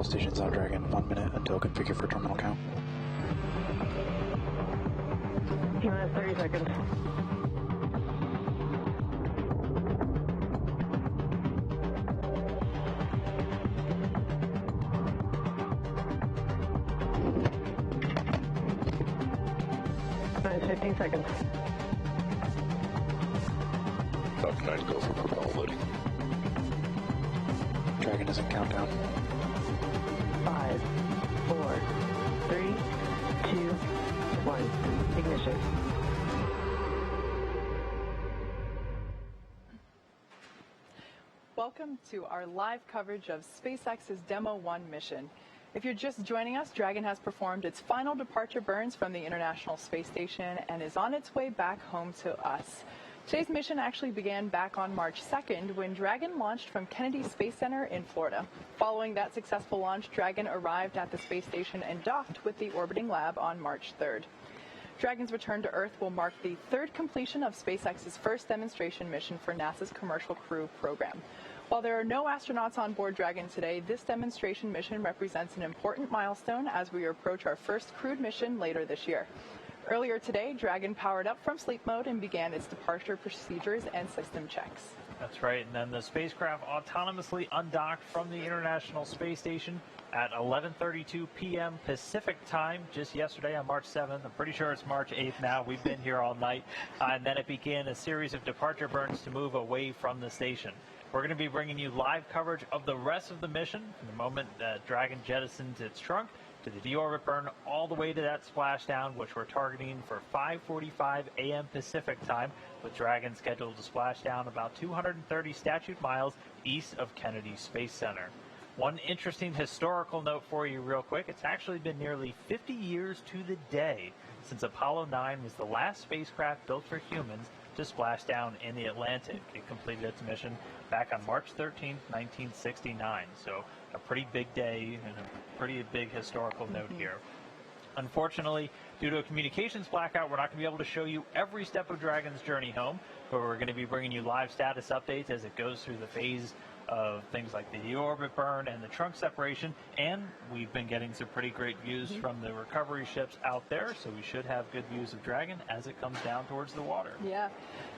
All stations on Dragon, 1 minute until configure for terminal count. 30 seconds. Minus 15 seconds. Falcon 9, go for propel loading. Dragon is in countdown. 5, 4, 3, 2, 1. Ignition. Welcome to our live coverage of SpaceX's Demo 1 mission. If you're just joining us, Dragon has performed its final departure burns from the International Space Station and is on its way back home to us. Today's mission actually began back on March 2nd when Dragon launched from Kennedy Space Center in Florida. Following that successful launch, Dragon arrived at the space station and docked with the orbiting lab on March 3rd. Dragon's return to Earth will mark the third completion of SpaceX's first demonstration mission for NASA's Commercial Crew program. While there are no astronauts on board Dragon today, this demonstration mission represents an important milestone as we approach our first crewed mission later this year. Earlier today, Dragon powered up from sleep mode and began its departure procedures and system checks. That's right, and then the spacecraft autonomously undocked from the International Space Station at 11:32 p.m. Pacific time just yesterday on March 7th. I'm pretty sure it's March 8th now. We've been here all night. And then it began a series of departure burns to move away from the station. We're going to be bringing you live coverage of the rest of the mission from the moment that Dragon jettisoned its trunk to the deorbit burn all the way to that splashdown, which we're targeting for 5:45 a.m. Pacific time, with Dragon scheduled to splash down about 230 statute miles east of Kennedy Space Center. One interesting historical note for you real quick, it's actually been nearly 50 years to the day since Apollo 9 was the last spacecraft built for humans to splash down in the Atlantic. It completed its mission back on March 13, 1969. So a pretty big day and a pretty big historical note here. Unfortunately, due to a communications blackout, we're not going to be able to show you every step of Dragon's journey home, but we're going to be bringing you live status updates as it goes through the phase of things like the deorbit burn and the trunk separation, and we've been getting some pretty great views from the recovery ships out there, so we should have good views of Dragon as it comes down towards the water. Yeah.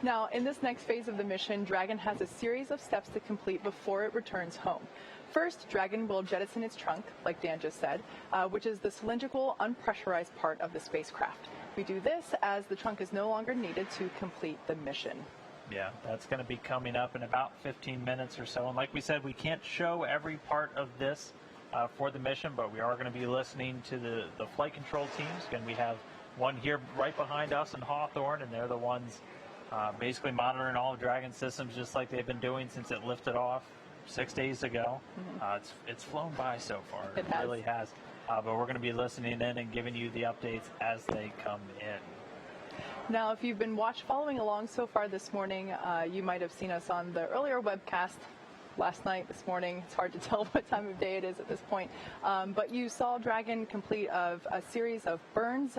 Now, in this next phase of the mission, Dragon has a series of steps to complete before it returns home. First, Dragon will jettison its trunk, like Dan just said, which is the cylindrical, unpressurized part of the spacecraft. We do this as the trunk is no longer needed to complete the mission. Yeah, that's going to be coming up in about 15 minutes or so. And like we said, we can't show every part of this for the mission, but we are going to be listening to the flight control teams. Again, we have one here right behind us in Hawthorne, and they're the ones basically monitoring all of Dragon systems just like they've been doing since it lifted off 6 days ago. It's flown by so far. It really has. But we're going to be listening in and giving you the updates as they come in. Now, if you've been following along so far this morning, you might have seen us on the earlier webcast last night, this morning. It's hard to tell what time of day it is at this point. But you saw Dragon complete a series of burns.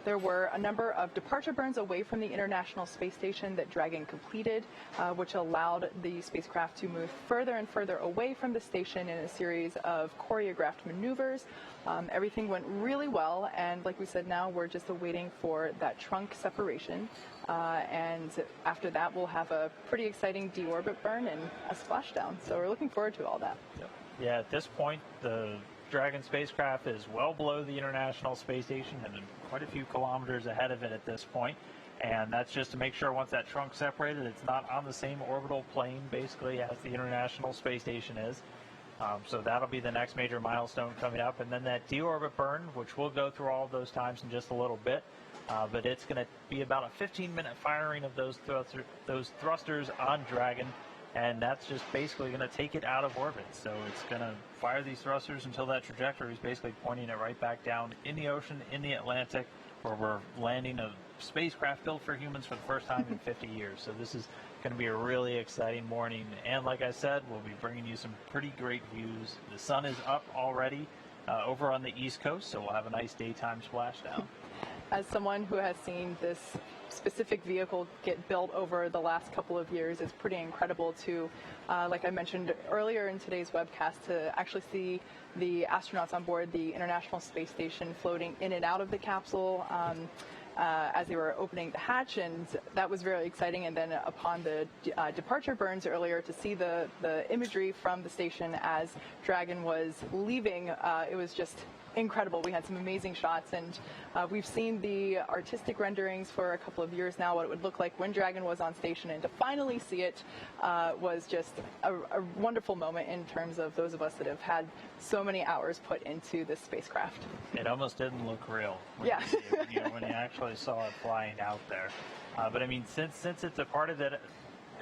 There were a number of departure burns away from the International Space Station that Dragon completed, which allowed the spacecraft to move further and further away from the station in a series of choreographed maneuvers. Everything went really well, and like we said, now we're just awaiting for that trunk separation. And after that, we'll have a pretty exciting deorbit burn and a splashdown. So we're looking forward to all that. Yeah, at this point, the Dragon spacecraft is well below the International Space Station and quite a few kilometers ahead of it at this point. And that's just to make sure once that trunk's separated, it's not on the same orbital plane, basically, as the International Space Station is. So that'll be the next major milestone coming up. And then that deorbit burn, which we'll go through all of those times in just a little bit. But it's going to be about a 15-minute firing of those thrusters on Dragon. And that's just basically going to take it out of orbit. So it's going to fire these thrusters until that trajectory is basically pointing it right back down in the ocean, in the Atlantic, where we're landing a spacecraft built for humans for the first time in 50 years. So this is going to be a really exciting morning. And like I said, we'll be bringing you some pretty great views. The sun is up already over on the East Coast, so we'll have a nice daytime splashdown. as someone who has seen this specific vehicle get built over the last couple of years, it's pretty incredible to, like I mentioned earlier in today's webcast, to actually see the astronauts on board the International Space Station floating in and out of the capsule as they were opening the hatch, and that was very exciting. And then upon the departure burns earlier, to see the imagery from the station as Dragon was leaving, it was just incredible. We had some amazing shots, and we've seen the artistic renderings for a couple of years now, what it would look like when Dragon was on station, and to finally see it was just a wonderful moment in terms of those of us that have had so many hours put into this spacecraft. It almost didn't look real when Yeah. you see it, when you actually saw it flying out there. But I mean, since it departed, that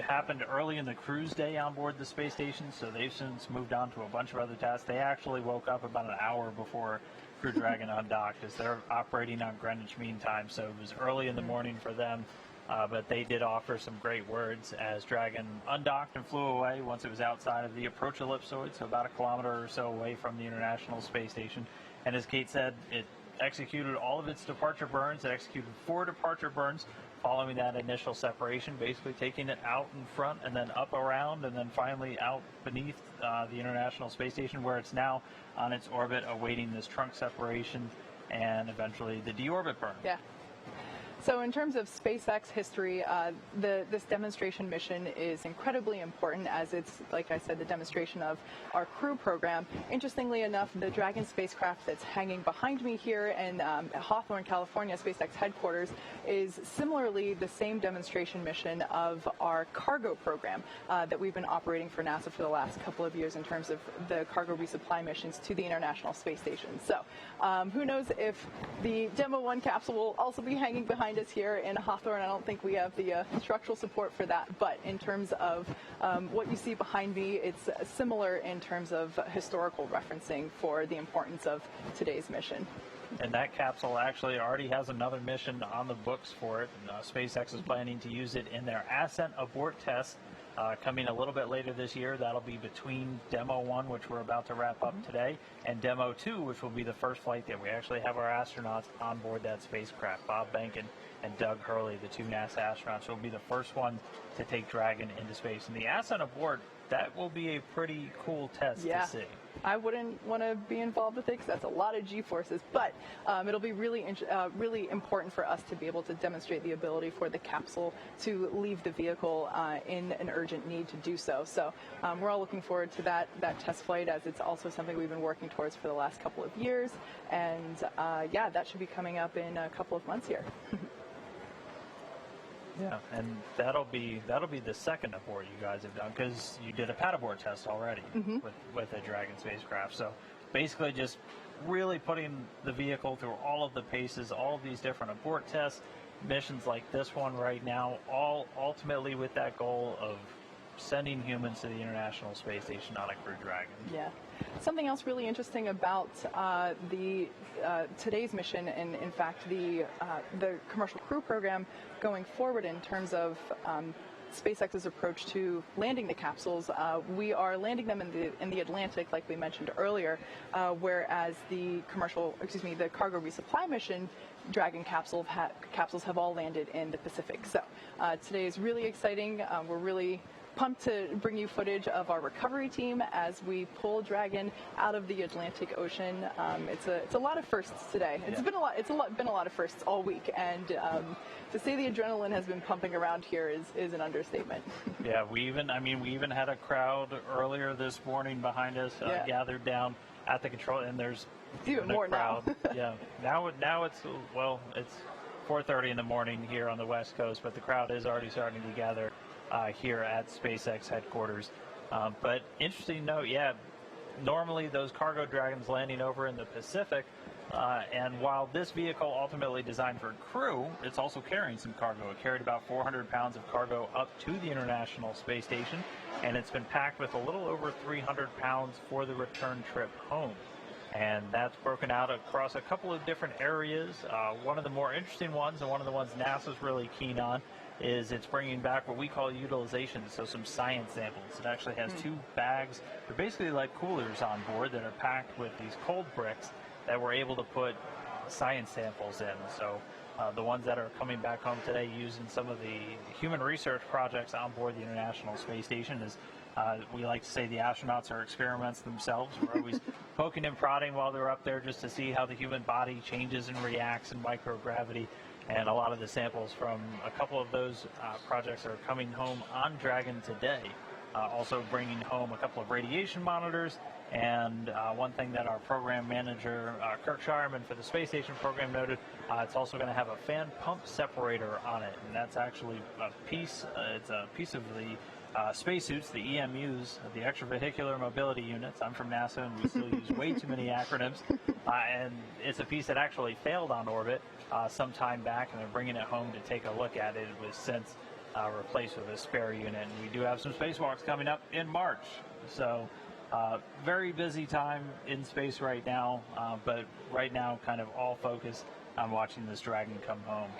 happened early in the cruise day on board the space station, so they've since moved on to a bunch of other tasks. They actually woke up about an hour before Crew Dragon undocked, as they're operating on Greenwich Mean Time, so it was early in the morning for them. But they did offer some great words as Dragon undocked and flew away once it was outside of the approach ellipsoid, so about a kilometer or so away from the International Space Station. And as Kate said, it executed all of its departure burns. It executed 4 departure burns following that initial separation, basically taking it out in front and then up around and then finally out beneath the International Space Station, where it's now on its orbit awaiting this trunk separation and eventually the deorbit burn. Yeah. So in terms of SpaceX history, this demonstration mission is incredibly important, as it's, like I said, the demonstration of our crew program. Interestingly enough, the Dragon spacecraft that's hanging behind me here in Hawthorne, California, SpaceX headquarters, is similarly the same demonstration mission of our cargo program that we've been operating for NASA for the last couple of years in terms of the cargo resupply missions to the International Space Station. So who knows if the Demo 1 capsule will also be hanging behind us here in Hawthorne. I don't think we have the structural support for that, but in terms of what you see behind me, it's similar in terms of historical referencing for the importance of today's mission. And that capsule actually already has another mission on the books for it. SpaceX is planning to use it in their ascent abort test coming a little bit later this year. That'll be between Demo 1, which we're about to wrap up today, and Demo 2, which will be the first flight that we actually have our astronauts on board that spacecraft. Bob Behnken and Doug Hurley, the 2 NASA astronauts, will be the first one to take Dragon into space. And the ascent abort, that will be a pretty cool test to see. I wouldn't want to be involved with it because that's a lot of G-forces, but it'll be really important for us to be able to demonstrate the ability for the capsule to leave the vehicle in an urgent need to do so. So we're all looking forward to that test flight, as it's also something we've been working towards for the last couple of years. And yeah, that should be coming up in a couple of months here. Yeah, and that'll be the second abort you guys have done, because you did a pad abort test already with the Dragon spacecraft. So basically just really putting the vehicle through all of the paces, all of these different abort tests, missions like this one right now, all ultimately with that goal of sending humans to the International Space Station on a Crew Dragon. Yeah. Something else really interesting about today's mission, and in fact the commercial crew program going forward in terms of SpaceX's approach to landing the capsules, we are landing them in the Atlantic, like we mentioned earlier, whereas the cargo resupply mission Dragon capsules have all landed in the Pacific. So today is really exciting. We're really pumped to bring you footage of our recovery team as we pull Dragon out of the Atlantic Ocean. It's a lot of firsts today. It's been a lot of firsts all week, and to say the adrenaline has been pumping around here is an understatement. Yeah, we even had a crowd earlier this morning behind us gathered down at the control, and there's even more crowd. now. Yeah, now it's 4:30 in the morning here on the West Coast, but the crowd is already starting to gather here at SpaceX headquarters. But interesting note, normally those cargo Dragons landing over in the Pacific, and while this vehicle ultimately designed for crew, it's also carrying some cargo. It carried about 400 pounds of cargo up to the International Space Station, and it's been packed with a little over 300 pounds for the return trip home. And that's broken out across a couple of different areas. One of the more interesting ones, and one of the ones NASA's really keen on, is it's bringing back what we call utilization, so some science samples. It actually has 2 bags. They're basically like coolers on board that are packed with these cold bricks that we're able to put science samples in. So the ones that are coming back home today using some of the human research projects on board the International Space Station. Is we like to say the astronauts are experiments themselves. We're always poking and prodding while they're up there just to see how the human body changes and reacts in microgravity. And a lot of the samples from a couple of those projects are coming home on Dragon today. Also bringing home a couple of radiation monitors, and one thing that our program manager, Kirk Sharman for the space station program noted, it's also going to have a fan pump separator on it, and that's actually a piece, it's a piece of the spacesuits, the EMUs, the extravehicular mobility units. I'm from NASA, and we still use way too many acronyms, and it's a piece that actually failed on orbit some time back, and they're bringing it home to take a look at it. It was since replaced with a spare unit, and we do have some spacewalks coming up in March. So very busy time in space right now, but right now kind of all focused on watching this Dragon come home.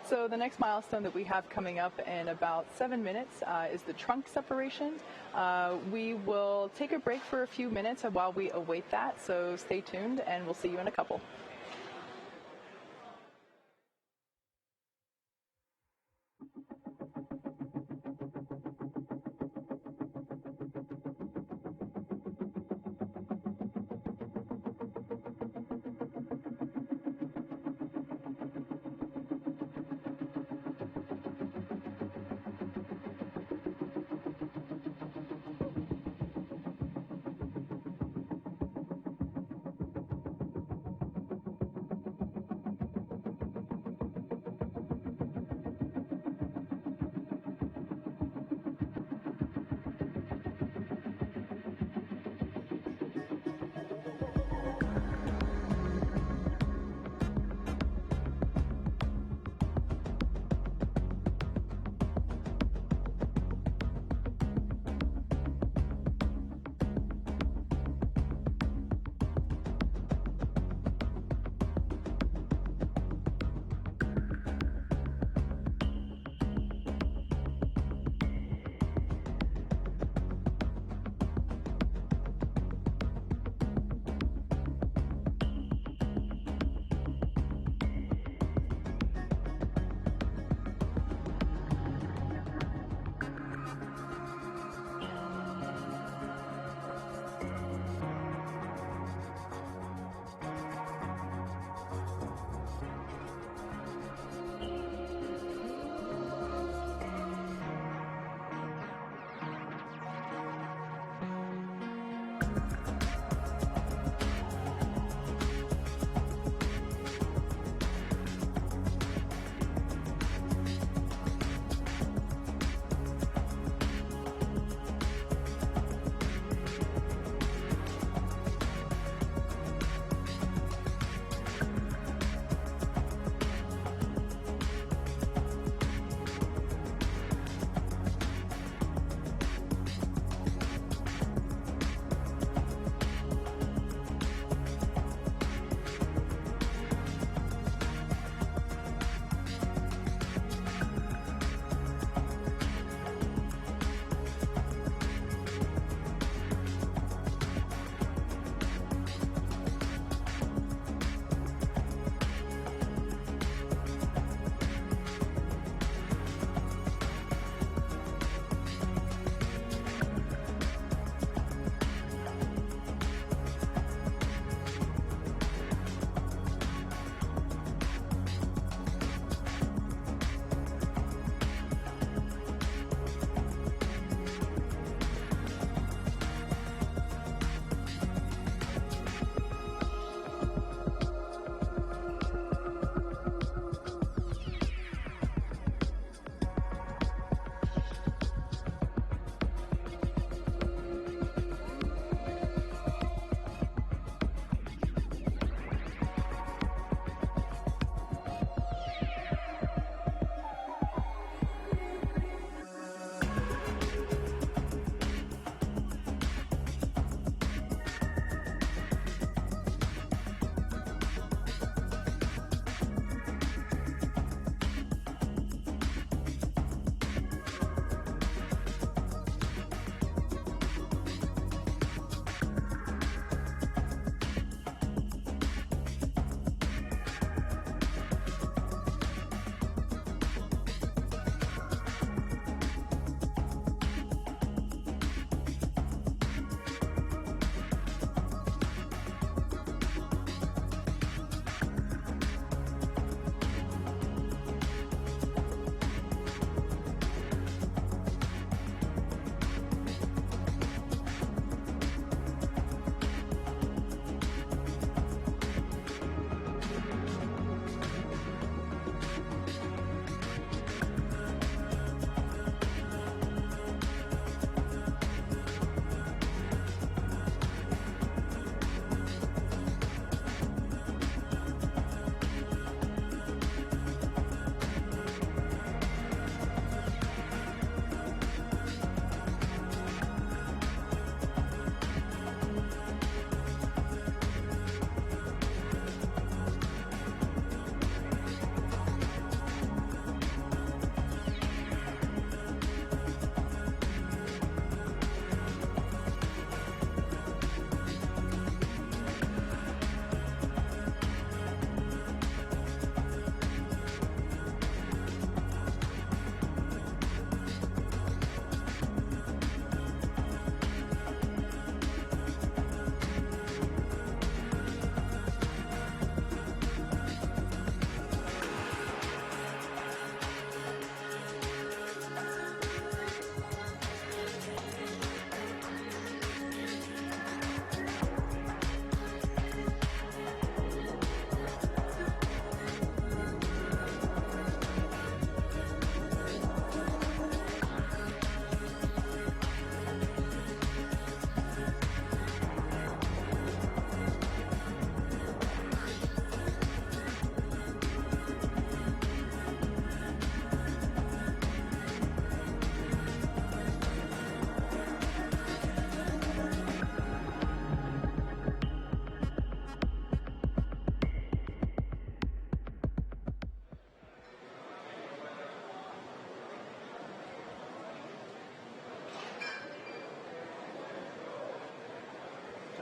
So the next milestone that we have coming up in about 7 minutes is the trunk separation. We will take a break for a few minutes while we await that, so stay tuned, and we'll see you in a couple.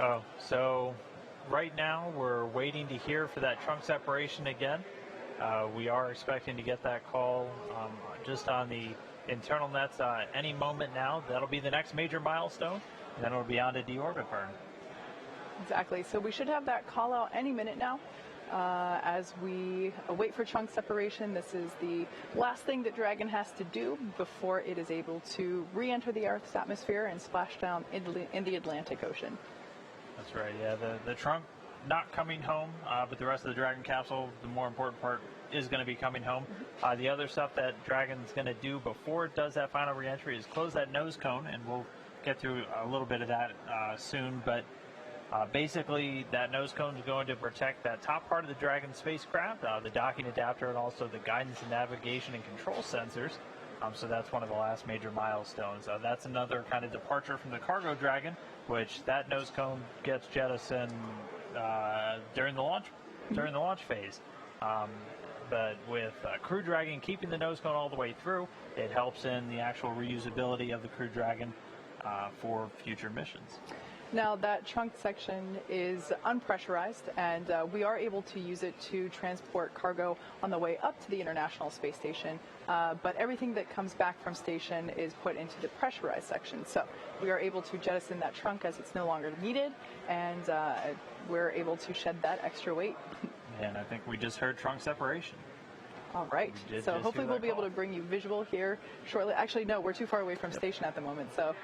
Oh, so right now we're waiting to hear for that trunk separation again. We are expecting to get that call just on the internal nets any moment now. That'll be the next major milestone, and then it'll be on to deorbit burn. Exactly. So we should have that call out any minute now. As we wait for trunk separation, this is the last thing that Dragon has to do before it is able to re-enter the Earth's atmosphere and splash down in the Atlantic Ocean. That's right, yeah. The trunk not coming home, but the rest of the Dragon capsule, the more important part, is going to be coming home. The other stuff that Dragon's going to do before it does that final re-entry is close that nose cone, and we'll get through a little bit of that soon, but basically, that nose cone is going to protect that top part of the Dragon spacecraft, the docking adapter, and also the guidance and navigation and control sensors. So that's one of the last major milestones. That's another kind of departure from the cargo Dragon, which that nose cone gets jettisoned during the launch phase. But with Crew Dragon keeping the nose cone all the way through, it helps in the actual reusability of the Crew Dragon for future missions. Now, that trunk section is unpressurized, and we are able to use it to transport cargo on the way up to the International Space Station, but everything that comes back from station is put into the pressurized section. So we are able to jettison that trunk as it's no longer needed, and we're able to shed that extra weight. And I think we just heard trunk separation. All right. So hopefully we'll be able to bring you visual here shortly. Actually, no, we're too far away from station at the moment, so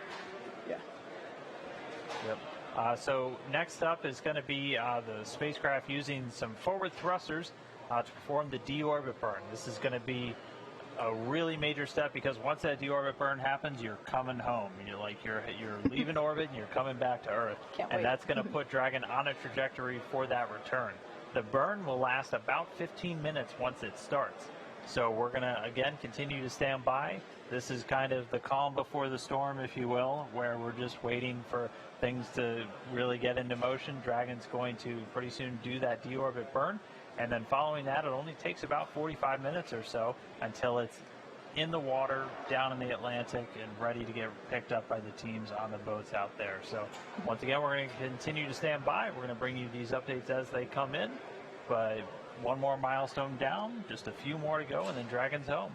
yeah. Yep. So next up is going to be the spacecraft using some forward thrusters to perform the deorbit burn. This is going to be a really major step because once that deorbit burn happens, you're coming home. You're leaving orbit and you're coming back to Earth. Can't wait. And that's going to put Dragon on a trajectory for that return. The burn will last about 15 minutes once it starts. So we're going to, again, continue to stand by. This is kind of the calm before the storm, if you will, where we're just waiting for things to really get into motion. Dragon's going to pretty soon do that deorbit burn. And then following that, it only takes about 45 minutes or so until it's in the water, down in the Atlantic, and ready to get picked up by the teams on the boats out there. So once again, we're going to continue to stand by. We're going to bring you these updates as they come in. But one more milestone down, just a few more to go, and then Dragon's home.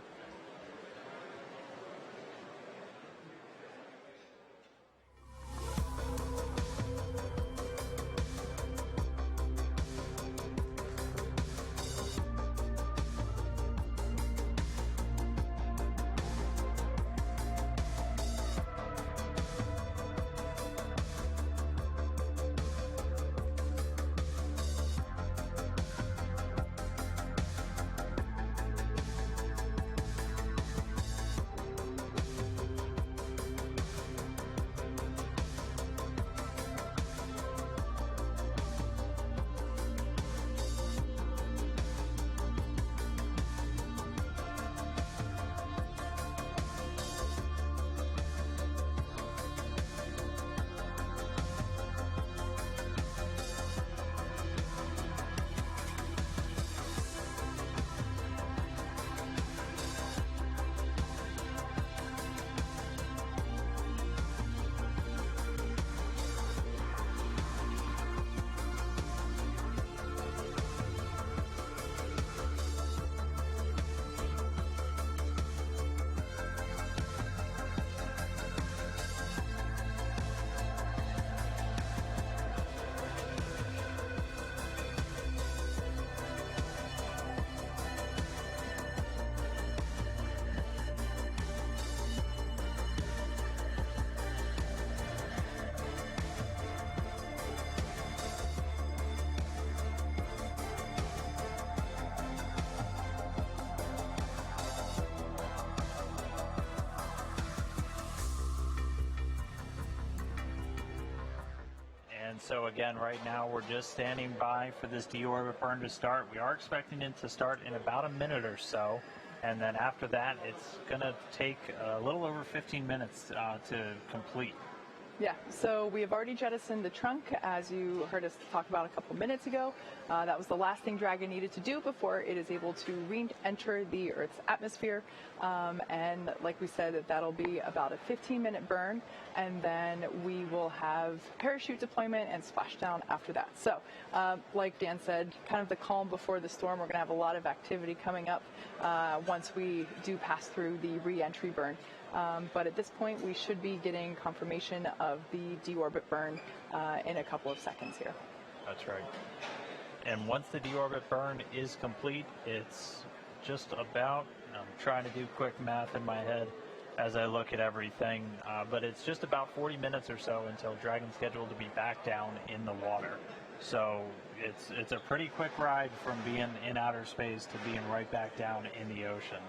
So again, right now we're just standing by for this deorbit burn to start. We are expecting it to start in about a minute or so, and then after that it's going to take a little over 15 minutes to complete. Yeah, so we have already jettisoned the trunk, as you heard us talk about a couple minutes ago. That was the last thing Dragon needed to do before it is able to re-enter the Earth's atmosphere. And like we said, that'll be about a 15-minute burn, and then we will have parachute deployment and splashdown after that. So, like Dan said, kind of the calm before the storm. We're going to have a lot of activity coming up once we do pass through the re-entry burn. But at this point, we should be getting confirmation of the deorbit burn in a couple of seconds here. That's right. And once the deorbit burn is complete, it's just about, I'm trying to do quick math in my head as I look at everything, but it's just about 40 minutes or so until Dragon's scheduled to be back down in the water. So it's a pretty quick ride from being in outer space to being right back down in the ocean.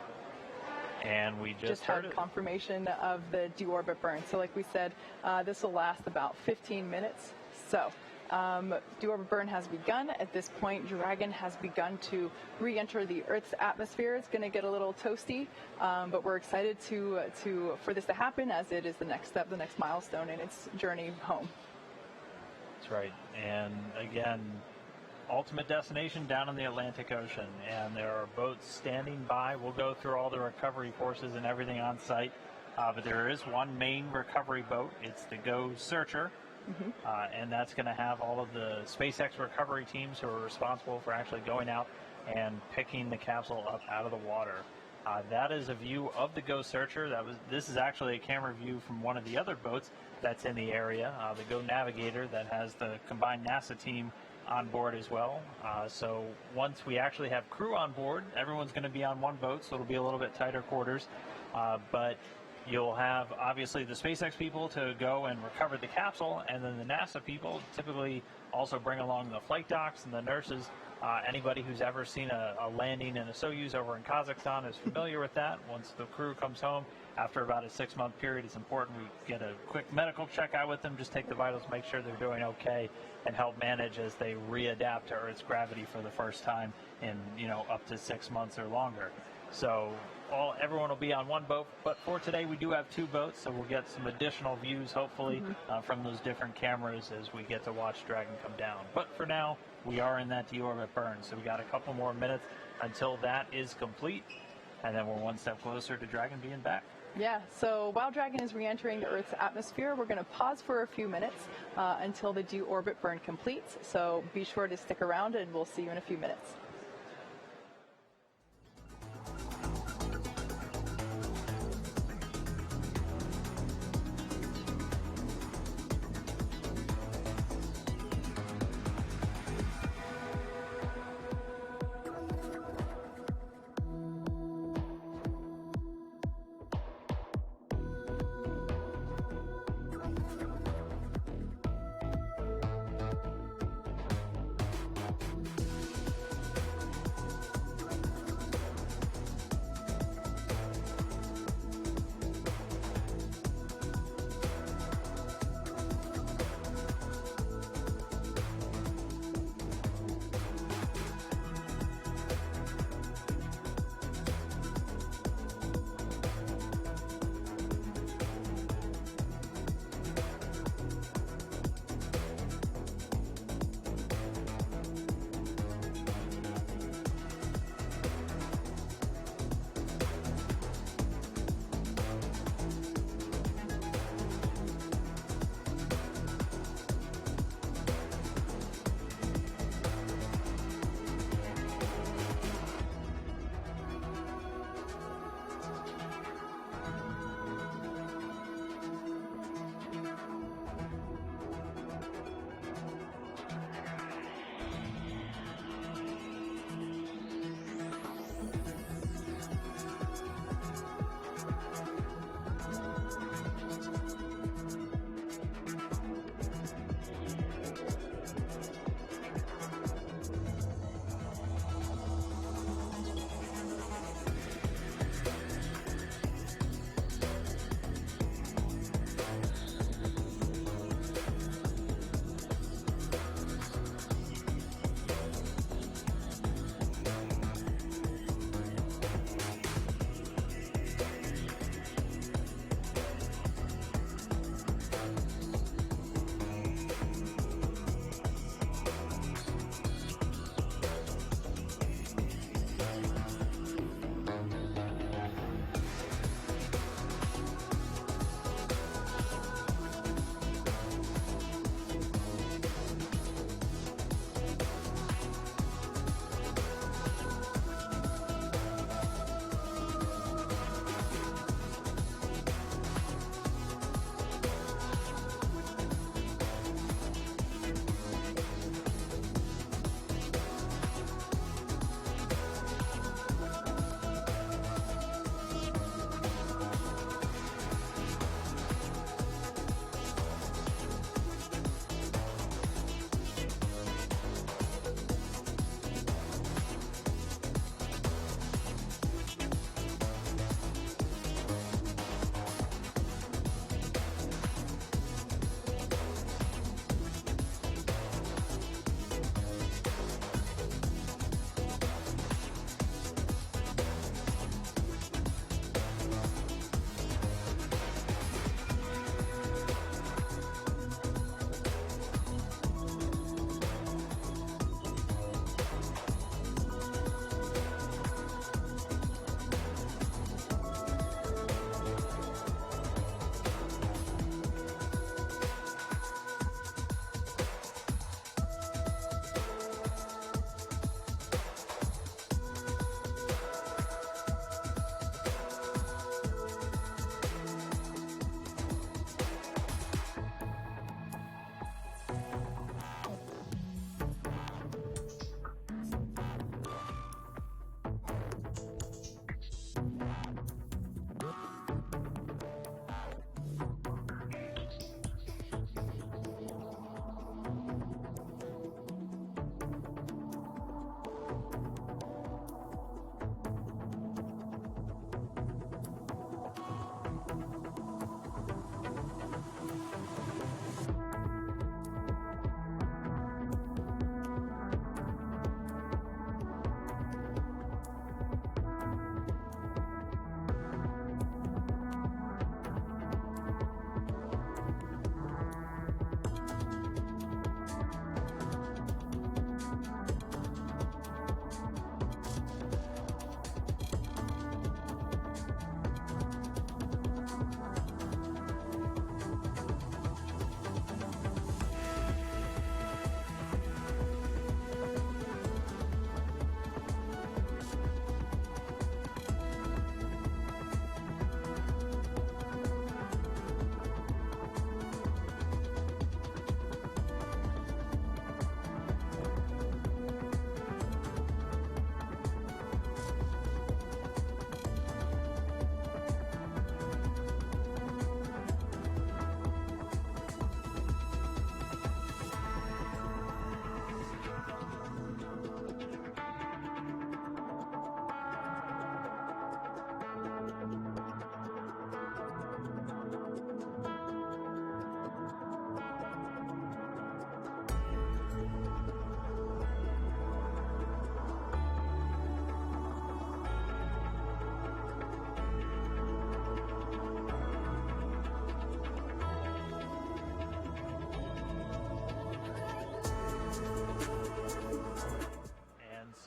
And we just heard had confirmation of the deorbit burn. So like we said, this will last about 15 minutes. So deorbit burn has begun. At this point, Dragon has begun to re-enter the Earth's atmosphere. It's going to get a little toasty, but we're excited for this to happen, as it is the next step, the next milestone in its journey home. That's right. And again, ultimate destination down in the Atlantic Ocean, and there are boats standing by. We'll go through all the recovery courses and everything on site, but there is one main recovery boat. It's the Go Searcher, and that's going to have all of the SpaceX recovery teams who are responsible for actually going out and picking the capsule up out of the water. That is a view of the Go Searcher. This is actually a camera view from one of the other boats that's in the area, the Go Navigator, that has the combined NASA team on board as well. So once we actually have crew on board, everyone's going to be on one boat, so it'll be a little bit tighter quarters. But you'll have obviously the SpaceX people to go and recover the capsule, and then the NASA people typically also bring along the flight docs and the nurses. Anybody who's ever seen a landing in a Soyuz over in Kazakhstan is familiar with that. Once the crew comes home, after about a 6-month period, it's important we get a quick medical check out with them, just take the vitals, make sure they're doing okay, and help manage as they readapt to Earth's gravity for the first time in, up to 6 months or longer. So everyone will be on one boat, but for today we do have 2 boats, so we'll get some additional views, hopefully, from those different cameras as we get to watch Dragon come down. But for now, we are in that deorbit burn, so we got a couple more minutes until that is complete, and then we're one step closer to Dragon being back. Yeah, so while Dragon is re-entering the Earth's atmosphere, we're going to pause for a few minutes until the deorbit burn completes. So be sure to stick around, and we'll see you in a few minutes.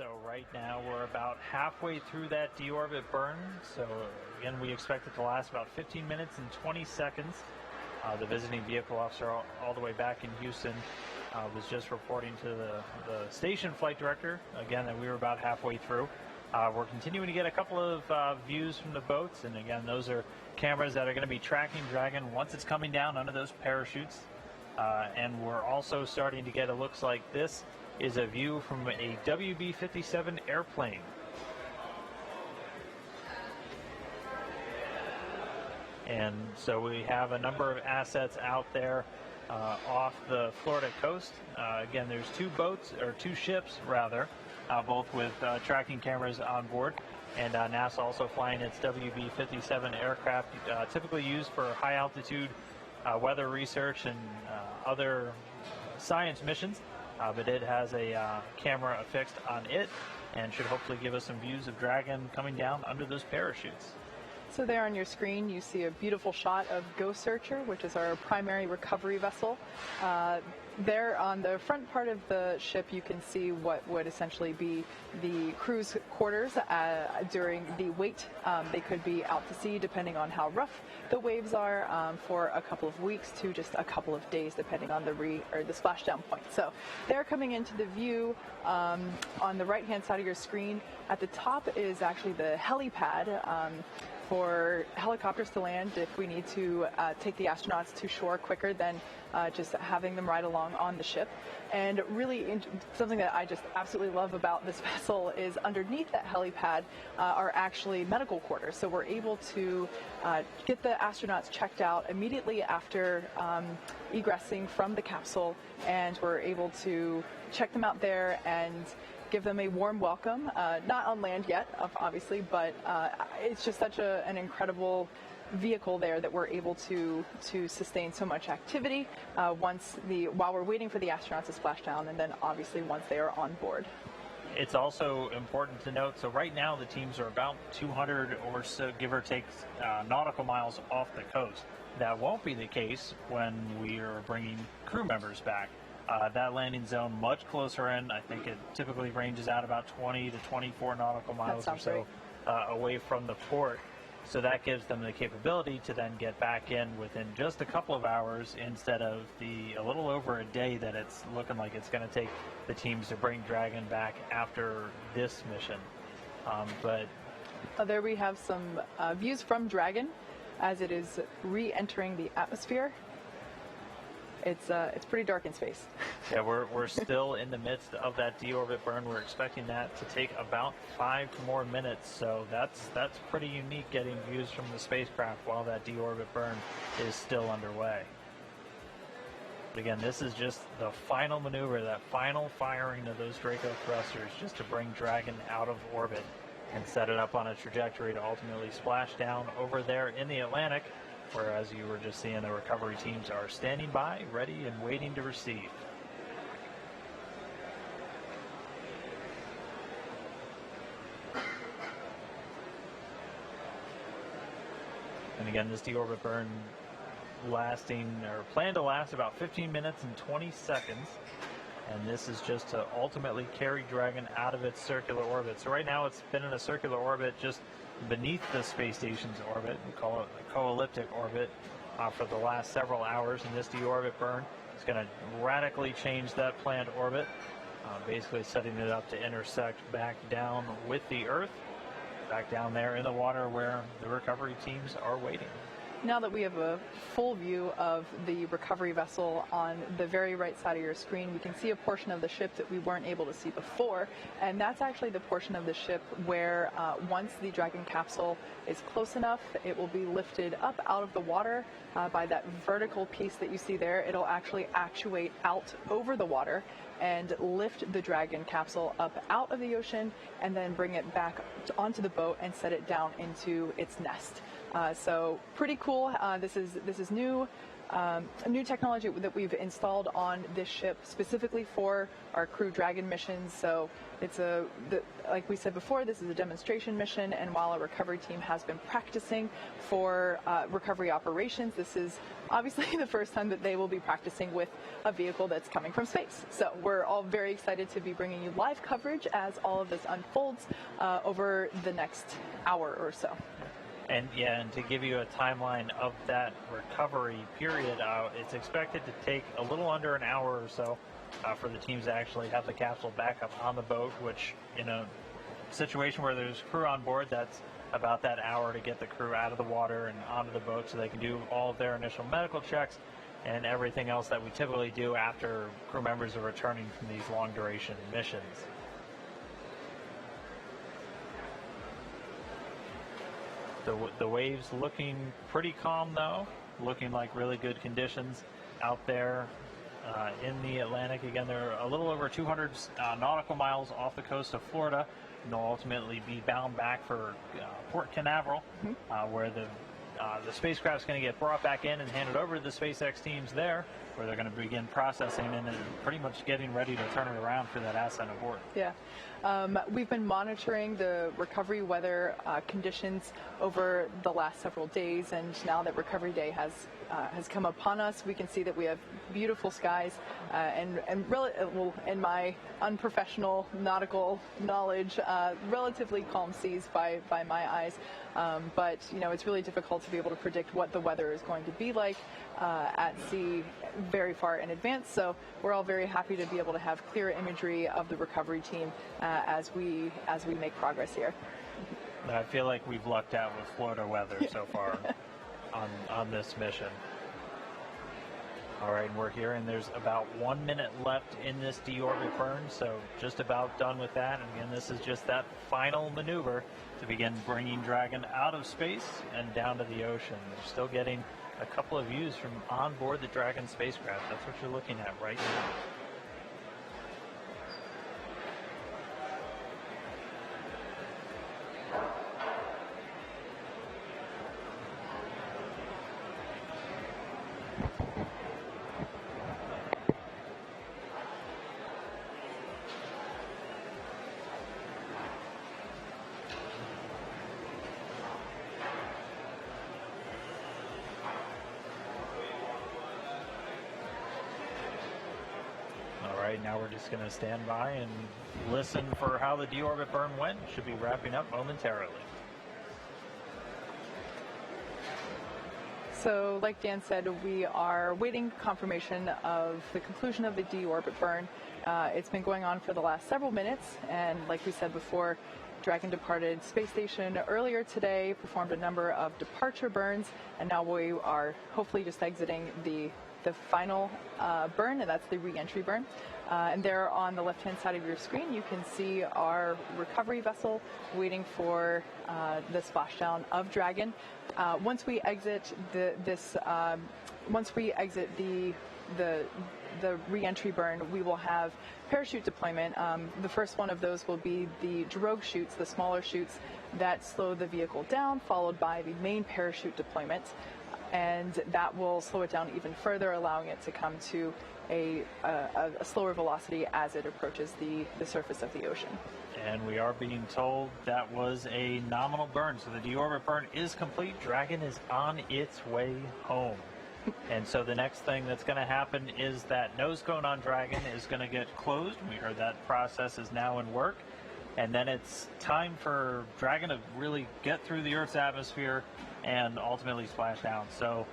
So right now we're about halfway through that deorbit burn. So again, we expect it to last about 15 minutes and 20 seconds. The visiting vehicle officer all the way back in Houston was just reporting to the station flight director, again, that we were about halfway through. We're continuing to get a couple of views from the boats, and again, those are cameras that are going to be tracking Dragon once it's coming down under those parachutes. And we're also starting to get, it looks like this is a view from a WB-57 airplane. And so we have a number of assets out there off the Florida coast. Again, there's two ships rather, both with tracking cameras on board. And NASA also flying its WB-57 aircraft, typically used for high altitude weather research and other science missions. But it has a camera affixed on it and should hopefully give us some views of Dragon coming down under those parachutes. So there on your screen, you see a beautiful shot of Ghost Searcher, which is our primary recovery vessel. There on the front part of the ship, you can see what would essentially be the crew's quarters during the wait. They could be out to sea, depending on how rough the waves are, for a couple of weeks to just a couple of days, depending on the splashdown point. So they're coming into the view on the right-hand side of your screen. At the top is actually the helipad. For helicopters to land if we need to take the astronauts to shore quicker than just having them ride along on the ship. And really something that I just absolutely love about this vessel is underneath that helipad are actually medical quarters. So we're able to get the astronauts checked out immediately after egressing from the capsule, and we're able to check them out there and give them a warm welcome, not on land yet, obviously, but it's just such an incredible vehicle there that we're able to sustain so much activity while we're waiting for the astronauts to splash down, and then obviously once they are on board. It's also important to note, so right now the teams are about 200 or so, give or take, nautical miles off the coast. That won't be the case when we are bringing crew members back. That landing zone much closer in. I think it typically ranges out about 20 to 24 nautical miles or so away from the port. So that gives them the capability to then get back in within just a couple of hours instead of a little over a day that it's looking like it's going to take the teams to bring Dragon back after this mission. There we have some views from Dragon as it is re-entering the atmosphere. It's pretty dark in space. Yeah, we're still in the midst of that deorbit burn. We're expecting that to take about 5 more minutes, so that's pretty unique, getting views from the spacecraft while that deorbit burn is still underway. But again, this is just the final maneuver, that final firing of those Draco thrusters, just to bring Dragon out of orbit and set it up on a trajectory to ultimately splash down over there in the Atlantic, where, as you were just seeing, the recovery teams are standing by, ready and waiting to receive. And again, this deorbit burn planned to last about 15 minutes and 20 seconds. And this is just to ultimately carry Dragon out of its circular orbit. So right now it's been in a circular orbit just beneath the space station's orbit. We call it a co-elliptic orbit for the last several hours. And this deorbit burn is going to radically change that planned orbit, basically setting it up to intersect back down with the Earth, back down there in the water where the recovery teams are waiting. Now that we have a full view of the recovery vessel on the very right side of your screen, we can see a portion of the ship that we weren't able to see before, and that's actually the portion of the ship where once the Dragon capsule is close enough, it will be lifted up out of the water by that vertical piece that you see there. It'll actually actuate out over the water and lift the Dragon capsule up out of the ocean and then bring it back onto the boat and set it down into its nest. So pretty cool. This is new new technology that we've installed on this ship specifically for our Crew Dragon missions. So it's like we said before, this is a demonstration mission, and while our recovery team has been practicing for recovery operations, this is obviously the first time that they will be practicing with a vehicle that's coming from space. So we're all very excited to be bringing you live coverage as all of this unfolds over the next hour or so. And yeah, and to give you a timeline of that recovery period, it's expected to take a little under an hour or so for the teams to actually have the capsule back up on the boat, which in a situation where there's crew on board, that's about that hour to get the crew out of the water and onto the boat so they can do all of their initial medical checks and everything else that we typically do after crew members are returning from these long duration missions. The waves looking pretty calm though, looking like really good conditions out there in the Atlantic. Again, they're a little over 200 nautical miles off the coast of Florida, and they'll ultimately be bound back for Port Canaveral, where the spacecraft's going to get brought back in and handed over to the SpaceX teams there, where they're going to begin processing and then pretty much getting ready to turn it around for that ascent aboard. Yeah. We've been monitoring the recovery weather conditions over the last several days, and now that Recovery Day has come upon us, we can see that we have beautiful skies and really, well, in my unprofessional nautical knowledge, relatively calm seas by my eyes. But you know, it's really difficult to be able to predict what the weather is going to be like at sea very far in advance. So we're all very happy to be able to have clear imagery of the recovery team as we make progress here. I feel like we've lucked out with Florida weather so far on this mission. All right, and we're here, and there's about 1 minute left in this deorbit burn, so just about done with that. And again, this is just that final maneuver to begin bringing Dragon out of space and down to the ocean. You're still getting a couple of views from on board the Dragon spacecraft. That's what you're looking at right now. Now we're just going to stand by and listen for how the deorbit burn went. Should be wrapping up momentarily. So like Dan said, we are waiting confirmation of the conclusion of the deorbit burn. It's been going on for the last several minutes, and like we said before, Dragon departed space station earlier today, performed a number of departure burns, and now we are hopefully just exiting the final burn, and that's the re-entry burn. And there on the left-hand side of your screen, you can see our recovery vessel waiting for the splashdown of Dragon. Once we exit the re-entry burn, we will have parachute deployment. The first one of those will be the drogue chutes, the smaller chutes that slow the vehicle down, followed by the main parachute deployment. And that will slow it down even further, allowing it to come to a slower velocity as it approaches the surface of the ocean. And we are being told that was a nominal burn, so the deorbit burn is complete. Dragon is on its way home. And so the next thing that's going to happen is that nose cone on Dragon is going to get closed. We heard that process is now in work. And then it's time for Dragon to really get through the Earth's atmosphere and ultimately splash down. So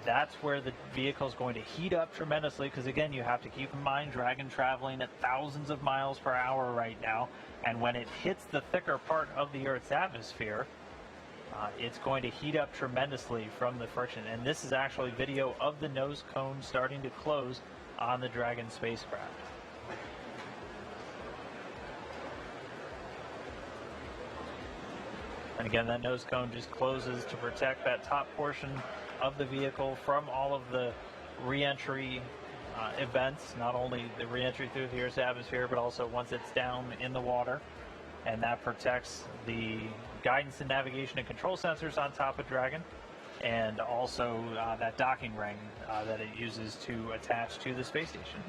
that's where the vehicle is going to heat up tremendously, because again, you have to keep in mind Dragon traveling at thousands of miles per hour right now, and when it hits the thicker part of the Earth's atmosphere, it's going to heat up tremendously from the friction. And this is actually video of the nose cone starting to close on the Dragon spacecraft. And again, that nose cone just closes to protect that top portion of the vehicle from all of the re-entry events, not only the re-entry through the Earth's atmosphere, but also once it's down in the water. And that protects the guidance and navigation and control sensors on top of Dragon. and also that docking ring that it uses to attach to the space station.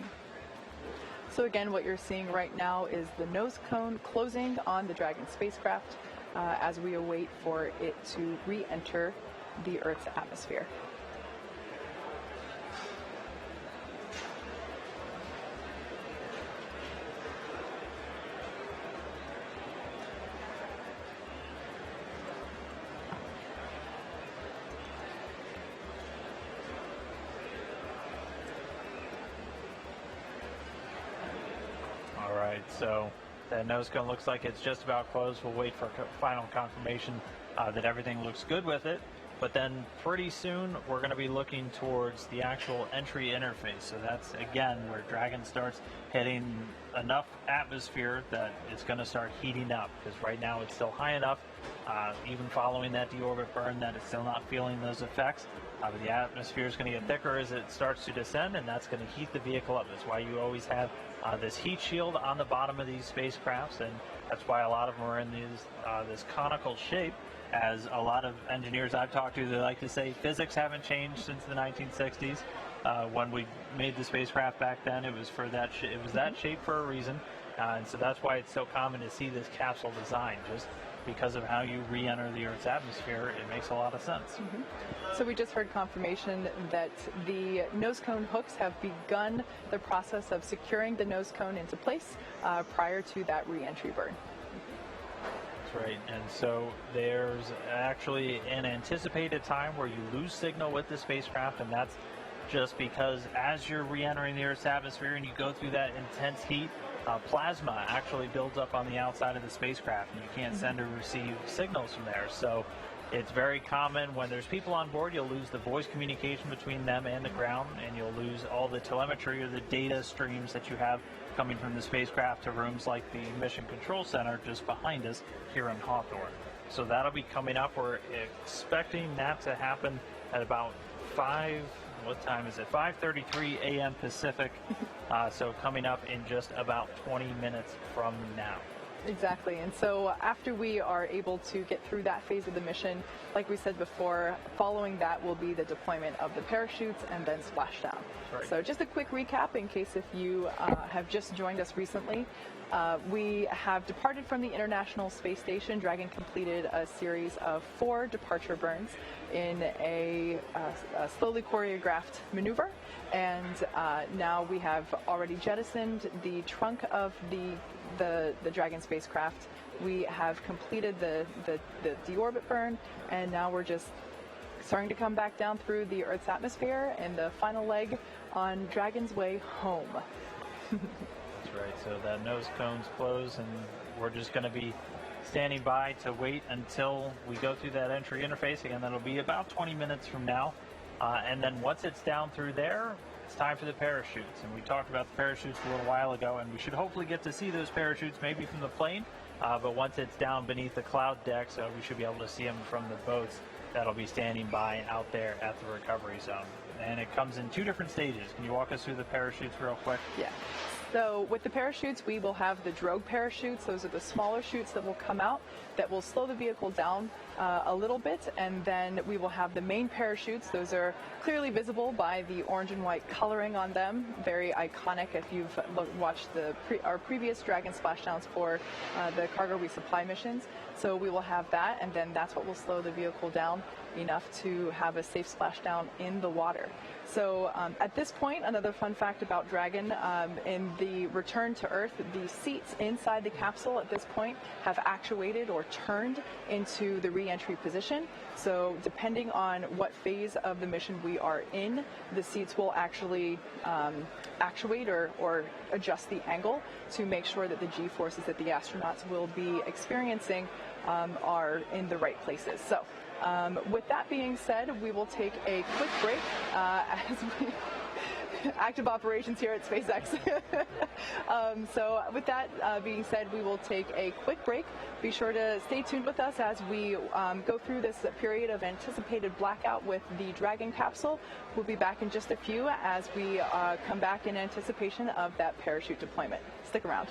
So again, what you're seeing right now is the nose cone closing on the Dragon spacecraft as we await for it to re-enter the Earth's atmosphere. All right, so that nose cone looks like it's just about closed. We'll wait for final confirmation that everything looks good with it. But then pretty soon we're going to be looking towards the actual entry interface. So that's, again, where Dragon starts hitting enough atmosphere that it's going to start heating up. Because right now it's still high enough, even following that deorbit burn, that it's still not feeling those effects. But the atmosphere is going to get thicker as it starts to descend, and that's going to heat the vehicle up. That's why you always have this heat shield on the bottom of these spacecrafts, and that's why a lot of them are in this conical shape. As a lot of engineers I've talked to, they like to say physics haven't changed since the 1960s. When we made the spacecraft back then, it was for that it was that shape for a reason, and so that's why it's so common to see this capsule design. Just because of how you re-enter the Earth's atmosphere, it makes a lot of sense. So we just heard confirmation that the nose cone hooks have begun the process of securing the nose cone into place prior to that re-entry burn. That's right, and so there's actually an anticipated time where you lose signal with the spacecraft, and that's just because as you're re-entering the Earth's atmosphere and you go through that intense heat, plasma actually builds up on the outside of the spacecraft, and you can't send or receive signals from there. So it's very common when there's people on board, you'll lose the voice communication between them and the ground, and you'll lose all the telemetry or the data streams that you have coming from the spacecraft to rooms like the Mission Control Center just behind us here in Hawthorne. So that'll be coming up. We're expecting that to happen at about 5:33 a.m. Pacific. So coming up in just about 20 minutes from now. Exactly, and so after we are able to get through that phase of the mission, like we said before, following that will be the deployment of the parachutes and then splashdown. Right. So just a quick recap in case if you have just joined us recently. We have departed from the International Space Station. Dragon completed a series of 4 departure burns in a slowly choreographed maneuver, and now we have already jettisoned the trunk of the Dragon spacecraft. We have completed the deorbit burn, and now we're just starting to come back down through the Earth's atmosphere and the final leg on Dragon's way home. That's right, so that nose cone's closed, and we're just going to be standing by to wait until we go through that entry interface. Again, that'll be about 20 minutes from now. And then once it's down through there, it's time for the parachutes. And we talked about the parachutes a little while ago, and we should hopefully get to see those parachutes maybe from the plane. But once it's down beneath the cloud deck, so we should be able to see them from the boats that'll be standing by out there at the recovery zone. And it comes in 2 different stages. Can you walk us through the parachutes real quick? Yeah. So with the parachutes, we will have the drogue parachutes. Those are the smaller chutes that will come out that will slow the vehicle down a little bit, and then we will have the main parachutes. Those are clearly visible by the orange and white coloring on them. Very iconic if you've watched our previous Dragon splashdowns for the cargo resupply missions. So we will have that, and then that's what will slow the vehicle down enough to have a safe splashdown in the water. So at this point, another fun fact about Dragon, in the return to Earth, the seats inside the capsule at this point have actuated or turned into the re-entry position. So depending on what phase of the mission we are in, the seats will actually actuate or adjust the angle to make sure that the G-forces that the astronauts will be experiencing are in the right places. So with that being said, we will take a quick break as we active operations here at SpaceX. So with that being said, we will take a quick break. Be sure to stay tuned with us as we go through this period of anticipated blackout with the Dragon capsule. We'll be back in just a few as we come back in anticipation of that parachute deployment. Stick around.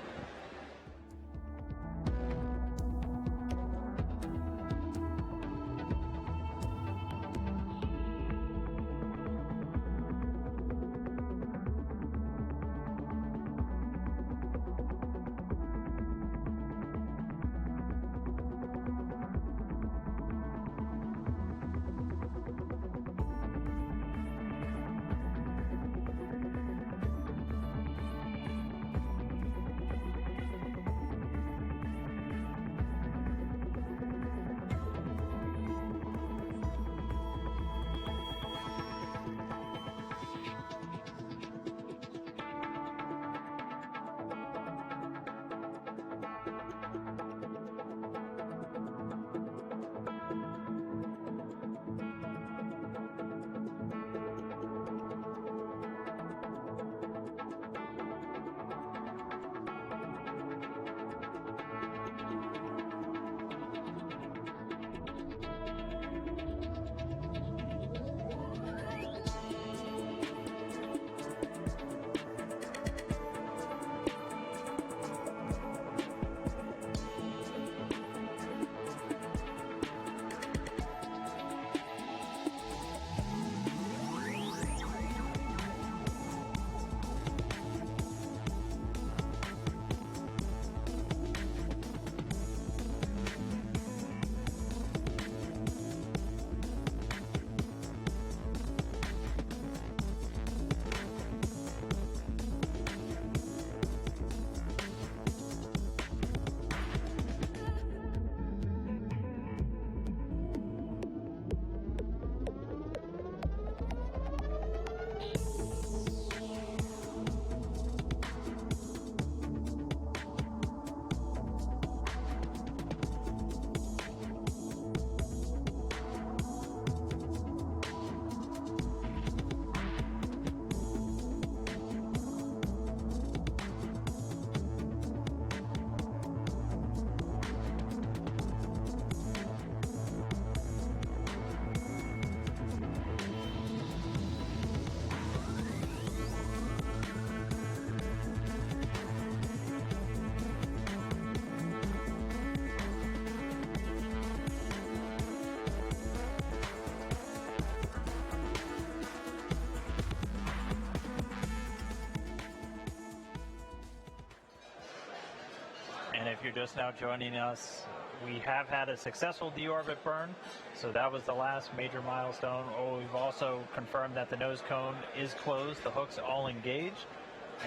if you're just now joining us, we have had a successful deorbit burn, so that was the last major milestone. We've also confirmed that the nose cone is closed, the hook's all engaged,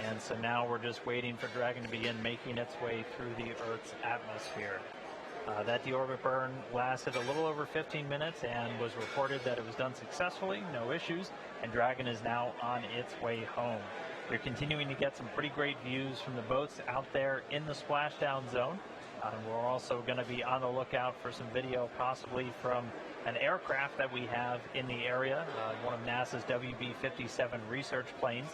and so now we're just waiting for Dragon to begin making its way through the Earth's atmosphere. That deorbit burn lasted a little over 15 minutes and was reported that it was done successfully, no issues, and Dragon is now on its way home. We're continuing to get some pretty great views from the boats out there in the splashdown zone. We're also going to be on the lookout for some video possibly from an aircraft that we have in the area. One of NASA's WB-57 research planes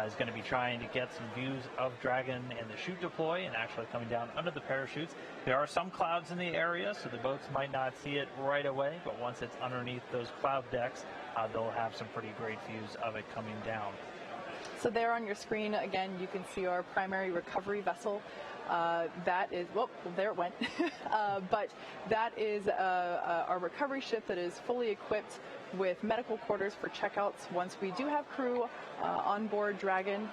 is going to be trying to get some views of Dragon and the chute deploy and actually coming down under the parachutes. There are some clouds in the area, so the boats might not see it right away, but once it's underneath those cloud decks, they'll have some pretty great views of it coming down. So there on your screen, again, you can see our primary recovery vessel. That is, well, there it went. But that is our recovery ship that is fully equipped with medical quarters for checkouts. Once we do have crew on board Dragon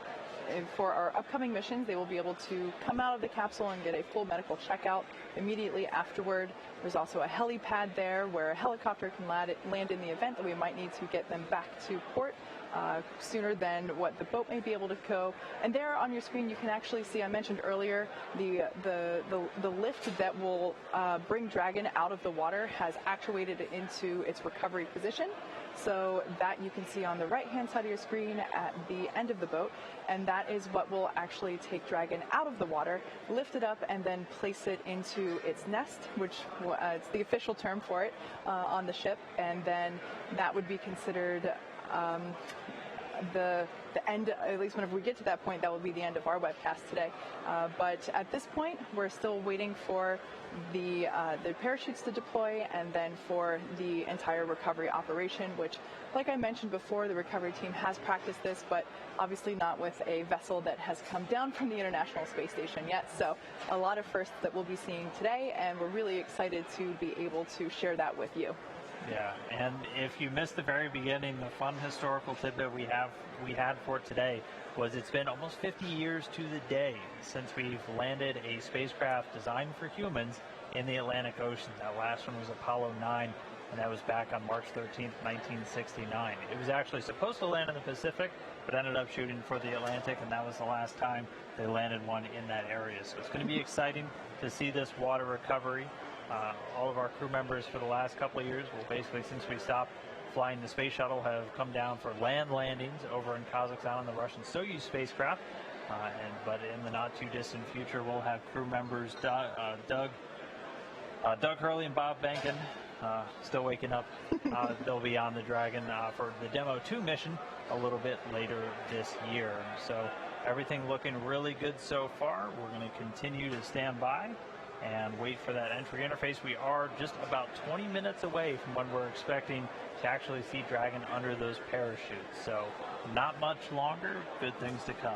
for our upcoming missions, they will be able to come out of the capsule and get a full medical checkout immediately afterward. There's also a helipad there where a helicopter can land in the event that we might need to get them back to port sooner than what the boat may be able to go. And there on your screen you can actually see, I mentioned earlier, the lift that will bring Dragon out of the water has actuated it into its recovery position. So that you can see on the right-hand side of your screen at the end of the boat, and that is what will actually take Dragon out of the water, lift it up, and then place it into its nest, which it's the official term for it on the ship, and then that would be considered the end, at least whenever we get to that point, that will be the end of our webcast today. But at this point, we're still waiting for the parachutes to deploy and then for the entire recovery operation, which, like I mentioned before, the recovery team has practiced this, but obviously not with a vessel that has come down from the International Space Station yet. So a lot of firsts that we'll be seeing today, and we're really excited to be able to share that with you. Yeah, and if you missed the very beginning, the fun historical tidbit we had for today was it's been almost 50 years to the day since we've landed a spacecraft designed for humans in the Atlantic Ocean. That last one was Apollo 9, and that was back on March 13th, 1969. It was actually supposed to land in the Pacific, but ended up shooting for the Atlantic, and that was the last time they landed one in that area. So it's going to be exciting to see this water recovery. All of our crew members for the last couple of years, well, basically since we stopped flying the space shuttle, have come down for land landings over in Kazakhstan on the Russian Soyuz spacecraft. But in the not too distant future, we'll have crew members Doug Hurley and Bob Benkin, still waking up. They'll be on the Dragon for the Demo 2 mission a little bit later this year. So everything looking really good so far. We're going to continue to stand by and wait for that entry interface. We are just about 20 minutes away from when we're expecting to actually see Dragon under those parachutes. So not much longer, good things to come.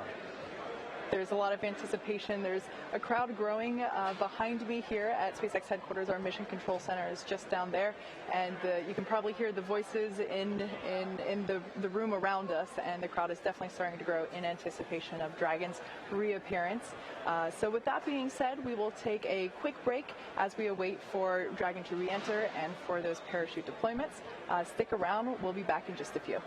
There's a lot of anticipation. There's a crowd growing behind me here at SpaceX headquarters. Our mission control center is just down there, and you can probably hear the voices in the room around us, and the crowd is definitely starting to grow in anticipation of Dragon's reappearance. So with that being said, we will take a quick break as we await for Dragon to re-enter and for those parachute deployments. Stick around. We'll be back in just a few.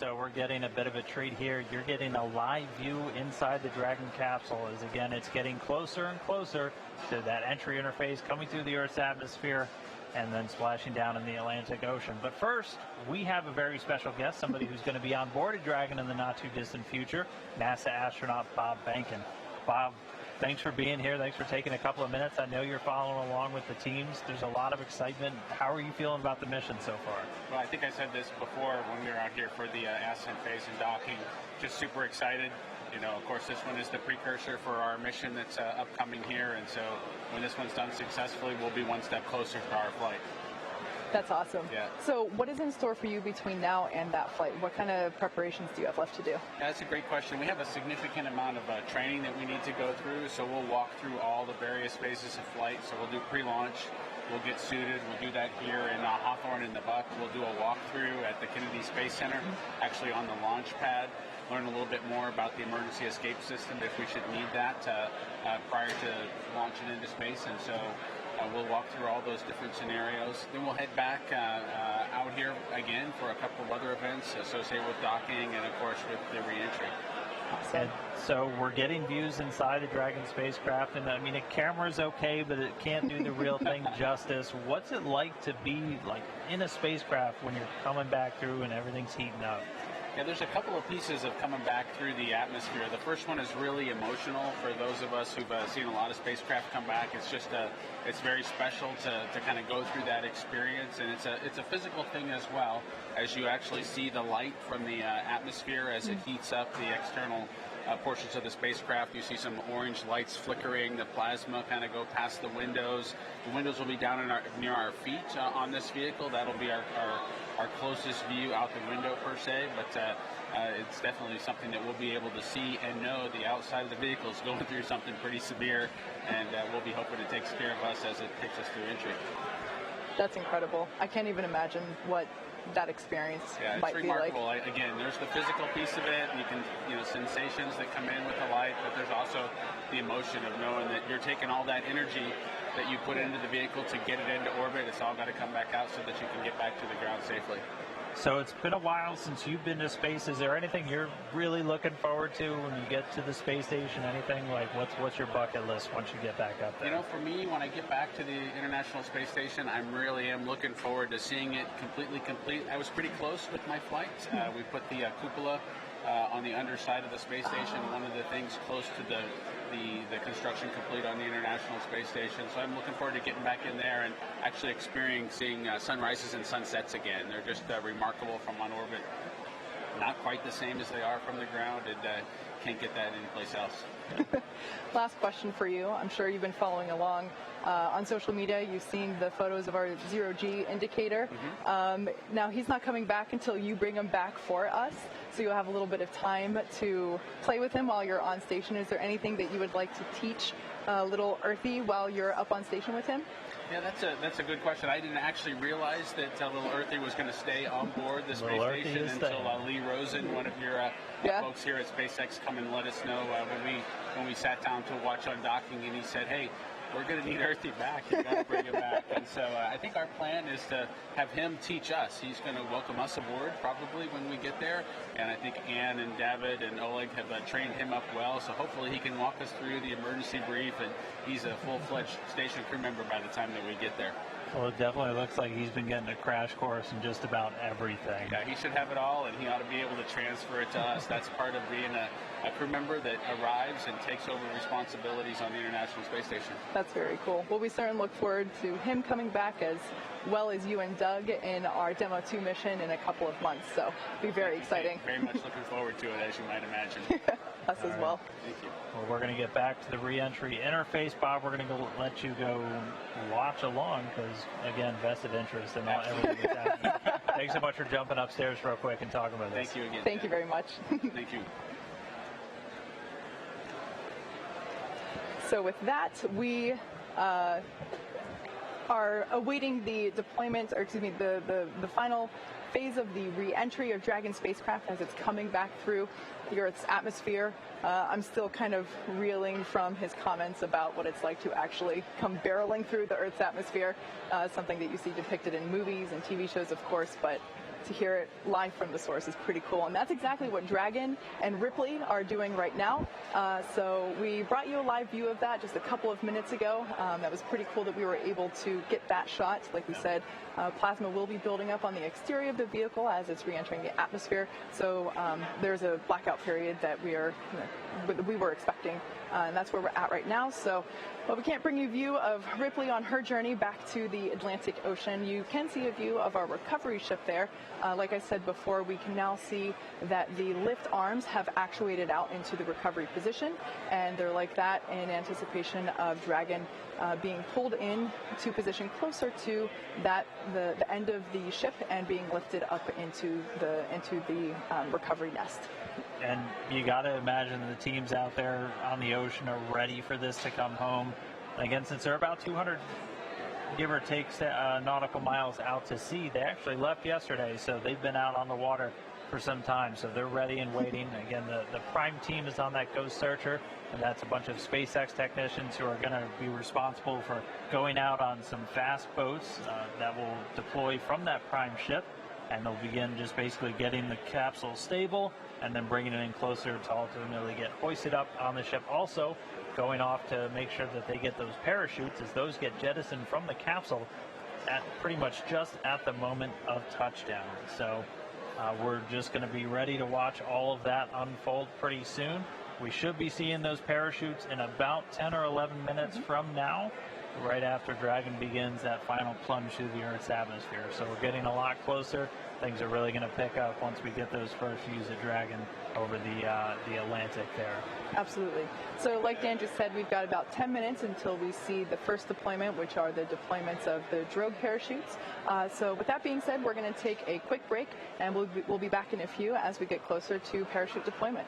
so we're getting a bit of a treat here. You're getting a live view inside the Dragon capsule as, again, it's getting closer and closer to that entry interface coming through the Earth's atmosphere and then splashing down in the Atlantic Ocean. But first, we have a very special guest, somebody who's going to be on board a Dragon in the not-too-distant future, NASA astronaut Bob Behnken. Bob, thanks for being here. Thanks for taking a couple of minutes. I know you're following along with the teams. There's a lot of excitement. How are you feeling about the mission so far? Well, I think I said this before when we were out here for the ascent phase and docking. Just super excited. You know, of course, this one is the precursor for our mission that's upcoming here. And so when this one's done successfully, we'll be one step closer to our flight. That's awesome. Yeah. So what is in store for you between now and that flight? What kind of preparations do you have left to do? That's a great question. We have a significant amount of training that we need to go through. So we'll walk through all the various phases of flight. So we'll do pre-launch. We'll get suited. We'll do that here in Hawthorne in the Buck. We'll do a walkthrough at the Kennedy Space Center, actually on the launch pad. Learn a little bit more about the emergency escape system if we should need that prior to launching into space. And so we'll walk through all those different scenarios. Then we'll head back out here again for a couple of other events associated with docking and, of course, with the reentry. And so we're getting views inside the Dragon spacecraft, and I mean, a camera's okay, but it can't do the real thing justice. What's it like to be like in a spacecraft when you're coming back through and everything's heating up? Yeah, there's a couple of pieces of coming back through the atmosphere. The first one is really emotional for those of us who've seen a lot of spacecraft come back. It's just it's very special to kind of go through that experience, and it's a physical thing as well, as you actually see the light from the atmosphere as it heats up the external portions of the spacecraft. You see some orange lights flickering, the plasma kind of go past the windows. The windows will be down near our feet on this vehicle. That'll be our closest view out the window per se, but it's definitely something that we'll be able to see and know the outside of the vehicle is going through something pretty severe, and we'll be hoping it takes care of us as it takes us through entry. That's incredible. I can't even imagine what that experience might be like. It's remarkable. Again, there's the physical piece of it. You can, sensations that come in with the light, but there's also the emotion of knowing that you're taking all that energy that you put into the vehicle to get it into orbit. It's all got to come back out so that you can get back to the ground safely. So it's been a while since you've been to space. Is there anything you're really looking forward to when you get to the space station? Anything like what's your bucket list once you get back up there? For me, when I get back to the International Space Station, I really am looking forward to seeing it completely complete. I was pretty close with my flight. We put the cupola on the underside of the space station. One of the things close to the construction complete on the International Space Station. So I'm looking forward to getting back in there and actually experiencing sunrises and sunsets again. They're just remarkable from on orbit. Not quite the same as they are from the ground, and can't get that anyplace else. Last question for you. I'm sure you've been following along on social media. You've seen the photos of our zero-G indicator. Now, he's not coming back until you bring him back for us, so you'll have a little bit of time to play with him while you're on station. Is there anything that you would like to teach little Earthy while you're up on station with him? Yeah, that's a good question. I didn't actually realize that little Earthy was going to stay on board the space station until Lee Rosen, one of your folks here at SpaceX, come and let us know when we sat down to watch undocking, and he said, "Hey, we're going to need Earthy back. You got to bring him back." And so I think our plan is to have him teach us. He's going to welcome us aboard probably when we get there. And I think Ann and David and Oleg have trained him up well. So hopefully he can walk us through the emergency brief, and he's a full-fledged station crew member by the time that we get there. Well, it definitely looks like he's been getting a crash course in just about everything. Yeah, he should have it all, and he ought to be able to transfer it to us. That's part of being a crew member that arrives and takes over responsibilities on the International Space Station. That's very cool. Well, we certainly look forward to him coming back as well as you and Doug in our Demo 2 mission in a couple of months. So it'll be very exciting. Very much looking forward to it, as you might imagine. Us as well. Thank you. Well, we're going to get back to the reentry interface. Bob, we're going to let you go watch along because, again, vested interest in everything that's happening. Thanks so much for jumping upstairs real quick and talking with us. Thank you again. Thank you very much. Thank you. So with that, we are awaiting the deployment, or excuse me, the final phase of the re-entry of Dragon spacecraft as it's coming back through the Earth's atmosphere. I'm still kind of reeling from his comments about what it's like to actually come barreling through the Earth's atmosphere, something that you see depicted in movies and TV shows, of course, but to hear it live from the source is pretty cool. And that's exactly what Dragon and Ripley are doing right now. So we brought you a live view of that just a couple of minutes ago. That was pretty cool that we were able to get that shot. Like we said, plasma will be building up on the exterior of the vehicle as it's re-entering the atmosphere. So there's a blackout period that we were expecting, and that's where we're at right now. So, well, we can't bring you a view of Ripley on her journey back to the Atlantic Ocean. You can see a view of our recovery ship there. Like I said before, we can now see that the lift arms have actuated out into the recovery position, and they're like that in anticipation of Dragon being pulled in to position closer to the end of the ship and being lifted up into the recovery nest. And you got to imagine the teams out there on the ocean are ready for this to come home. Again, since they're about 200, give or take, nautical miles out to sea, they actually left yesterday, so they've been out on the water for some time. So they're ready and waiting. Again, the prime team is on that Ghost Searcher, and that's a bunch of SpaceX technicians who are going to be responsible for going out on some fast boats that will deploy from that prime ship. And they'll begin just basically getting the capsule stable and then bringing it in closer to ultimately get hoisted up on the ship. Also going off to make sure that they get those parachutes as those get jettisoned from the capsule at pretty much just at the moment of touchdown. So we're just going to be ready to watch all of that unfold pretty soon. We should be seeing those parachutes in about 10 or 11 minutes from now, right after Dragon begins that final plunge through the Earth's atmosphere. So we're getting a lot closer. Things are really going to pick up once we get those first views of Dragon over the Atlantic there. Absolutely. So like Dan just said, we've got about 10 minutes until we see the first deployment, which are the deployments of the drogue parachutes. So with that being said, we're going to take a quick break, and we'll be back in a few as we get closer to parachute deployment.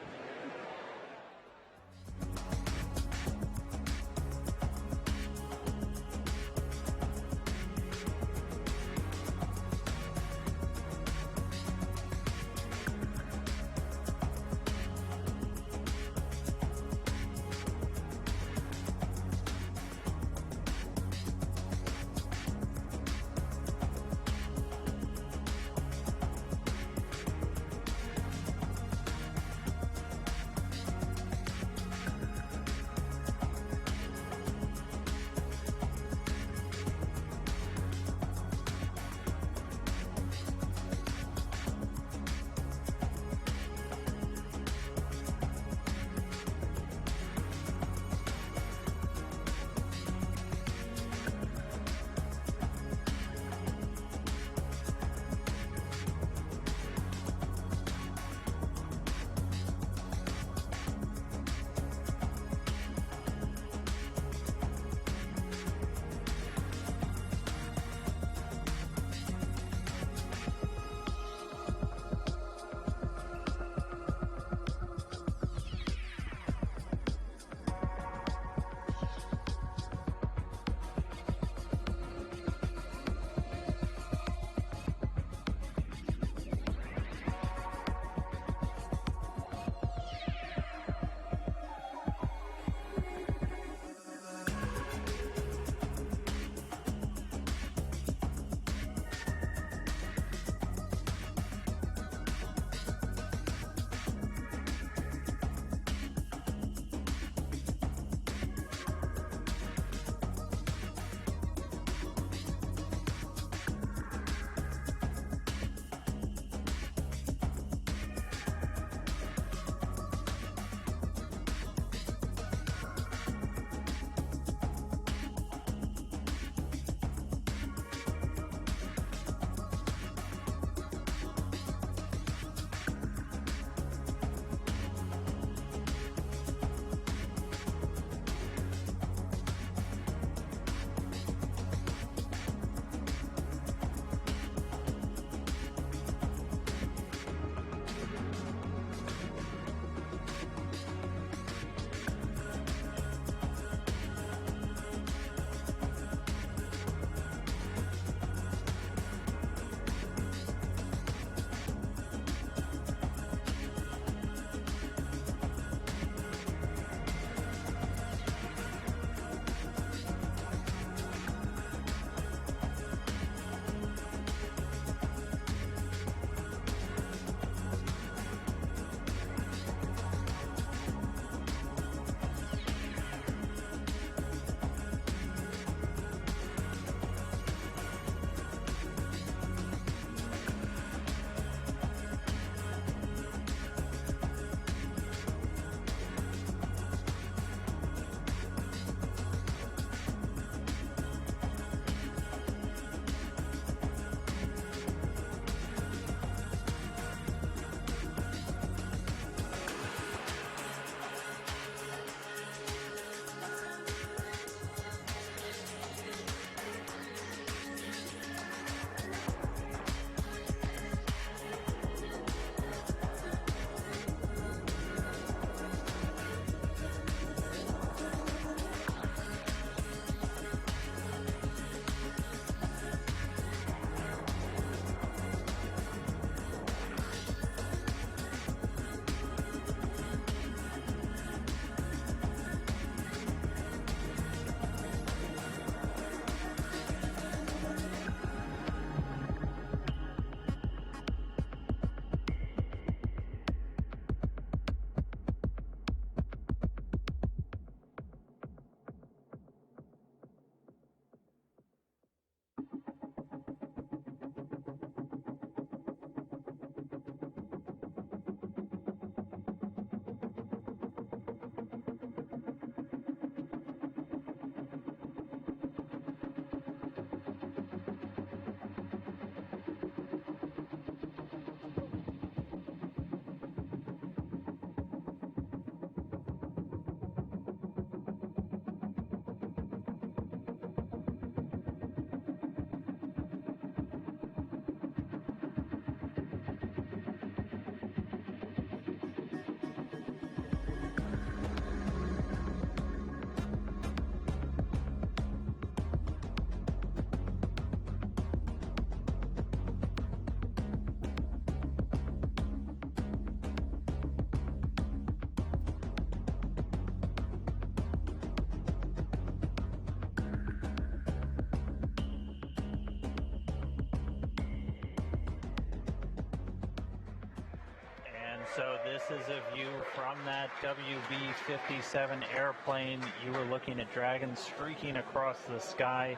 So this is a view from that WB-57 airplane. You were looking at Dragon streaking across the sky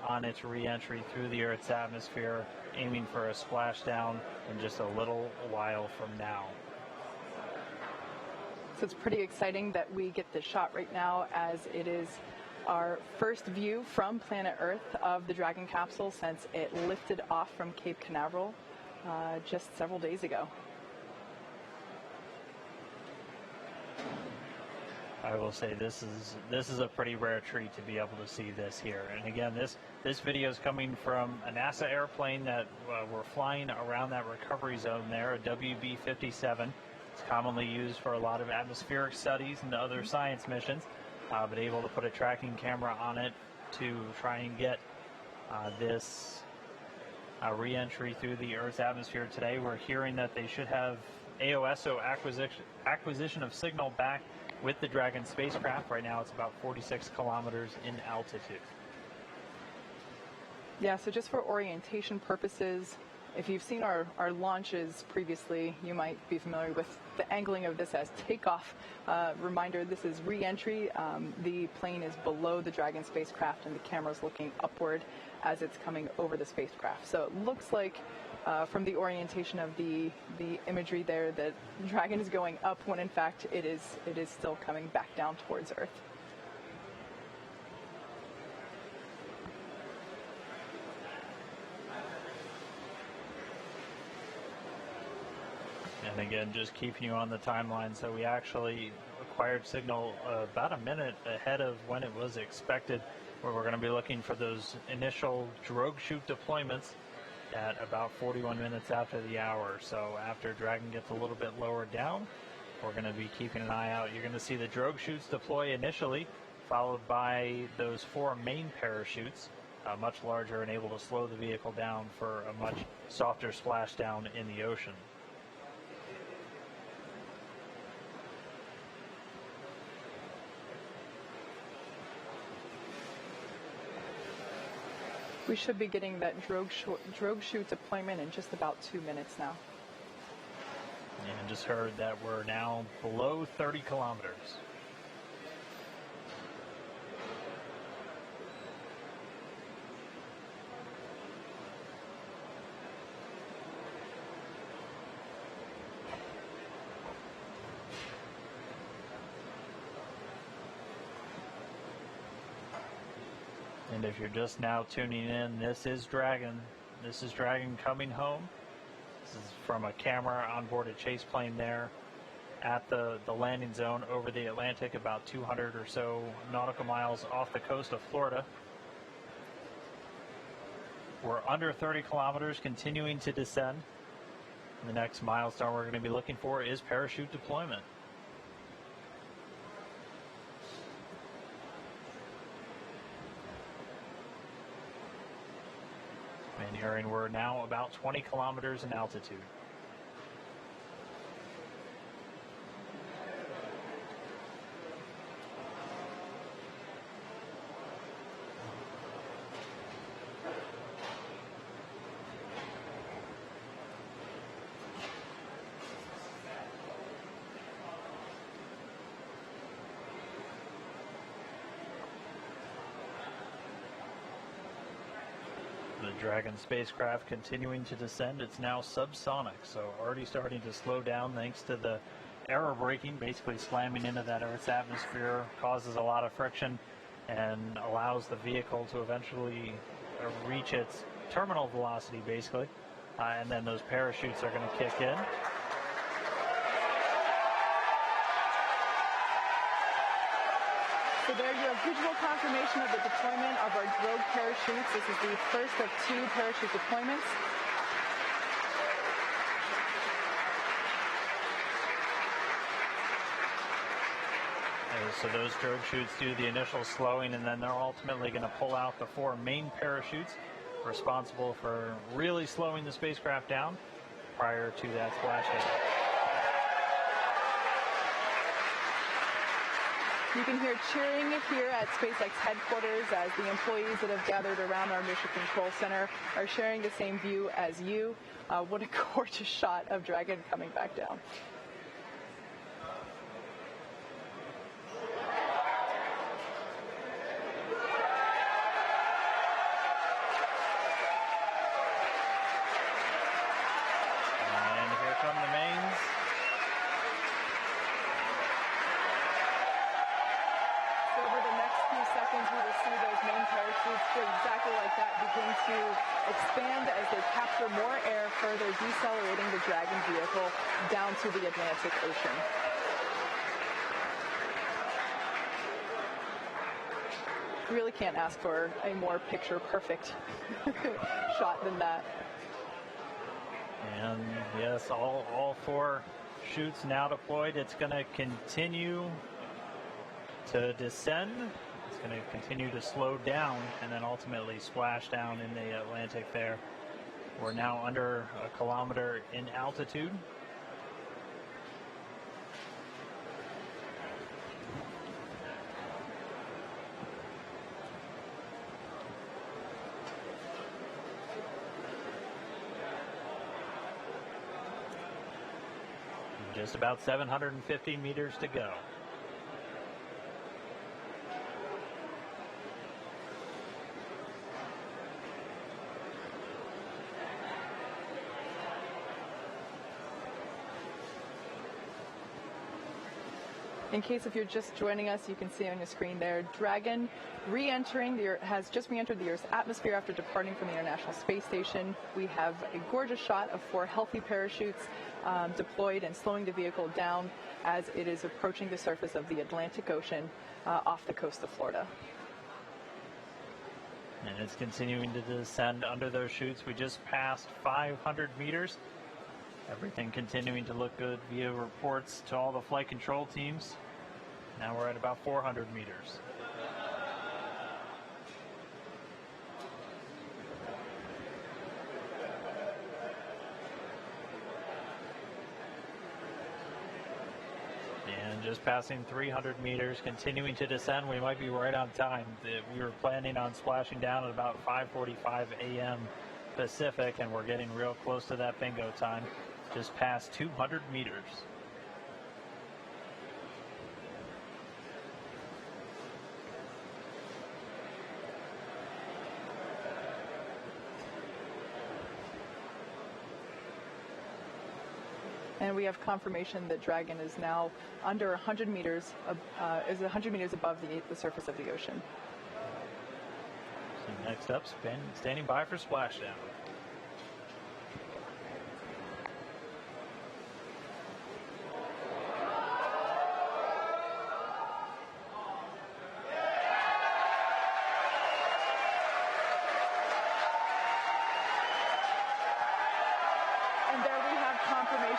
on its re-entry through the Earth's atmosphere, aiming for a splashdown in just a little while from now. So it's pretty exciting that we get this shot right now, as it is our first view from planet Earth of the Dragon capsule since it lifted off from Cape Canaveral just several days ago. I will say this is a pretty rare treat to be able to see this here. And again, this video is coming from a NASA airplane that we're flying around that recovery zone there, a WB-57. It's commonly used for a lot of atmospheric studies and other science missions, but able to put a tracking camera on it to try and get this re-entry through the Earth's atmosphere today. We're hearing that they should have AOSO acquisition of signal back with the Dragon spacecraft. Right now it's about 46 kilometers in altitude. Yeah, so just for orientation purposes, if you've seen our launches previously, you might be familiar with the angling of this as takeoff. Reminder, this is re-entry. The plane is below the Dragon spacecraft and the camera's looking upward as it's coming over the spacecraft. So it looks like from the orientation of the imagery there that Dragon is going up, when in fact it is still coming back down towards Earth. And again, just keeping you on the timeline, so we actually acquired signal about a minute ahead of when it was expected, where we're going to be looking for those initial drogue chute deployments at about 41 minutes after the hour. So after Dragon gets a little bit lower down, we're going to be keeping an eye out. You're going to see the drogue chutes deploy initially, followed by those 4 main parachutes, much larger and able to slow the vehicle down for a much softer splashdown in the ocean. We should be getting that drogue chute deployment in just about 2 minutes now. And just heard that we're now below 30 kilometers. And if you're just now tuning in, this is Dragon. This is Dragon coming home. This is from a camera on board a chase plane there at the landing zone over the Atlantic, about 200 or so nautical miles off the coast of Florida. We're under 30 kilometers, continuing to descend. The next milestone we're going to be looking for is parachute deployment. And hearing we're now about 20 kilometers in altitude. The Dragon spacecraft continuing to descend. It's now subsonic, so already starting to slow down thanks to the aero braking, basically slamming into that Earth's atmosphere, causes a lot of friction and allows the vehicle to eventually reach its terminal velocity, basically. And then those parachutes are going to kick in. So there you have visual confirmation of the deployment of our drogue parachutes. This is the first of 2 parachute deployments. So those drogue chutes do the initial slowing, and then they're ultimately going to pull out the 4 main parachutes responsible for really slowing the spacecraft down prior to that splashdown. You can hear cheering here at SpaceX headquarters as the employees that have gathered around our Mission Control Center are sharing the same view as you. What a gorgeous shot of Dragon coming back down. next few seconds, we will see those main parachutes just exactly like that begin to expand as they capture more air, further decelerating the Dragon vehicle down to the Atlantic Ocean. Really can't ask for a more picture-perfect shot than that. And yes, all 4 chutes now deployed. It's going to continue to descend. It's going to continue to slow down and then ultimately splash down in the Atlantic there. We're now under 1 kilometer in altitude. Just about 750 meters to go. In case if you're just joining us, you can see on your screen there, Dragon has just re-entered the Earth's atmosphere after departing from the International Space Station. We have a gorgeous shot of 4 healthy parachutes deployed and slowing the vehicle down as it is approaching the surface of the Atlantic Ocean off the coast of Florida. And it's continuing to descend under those chutes. We just passed 500 meters. Everything continuing to look good via reports to all the flight control teams. Now we're at about 400 meters. And just passing 300 meters, continuing to descend. We might be right on time. We were planning on splashing down at about 5:45 a.m. Pacific, and we're getting real close to that bingo time. Just past 200 meters. And we have confirmation that Dragon is now under 100 meters, is 100 meters above the surface of the ocean. So next up, standing by for splashdown.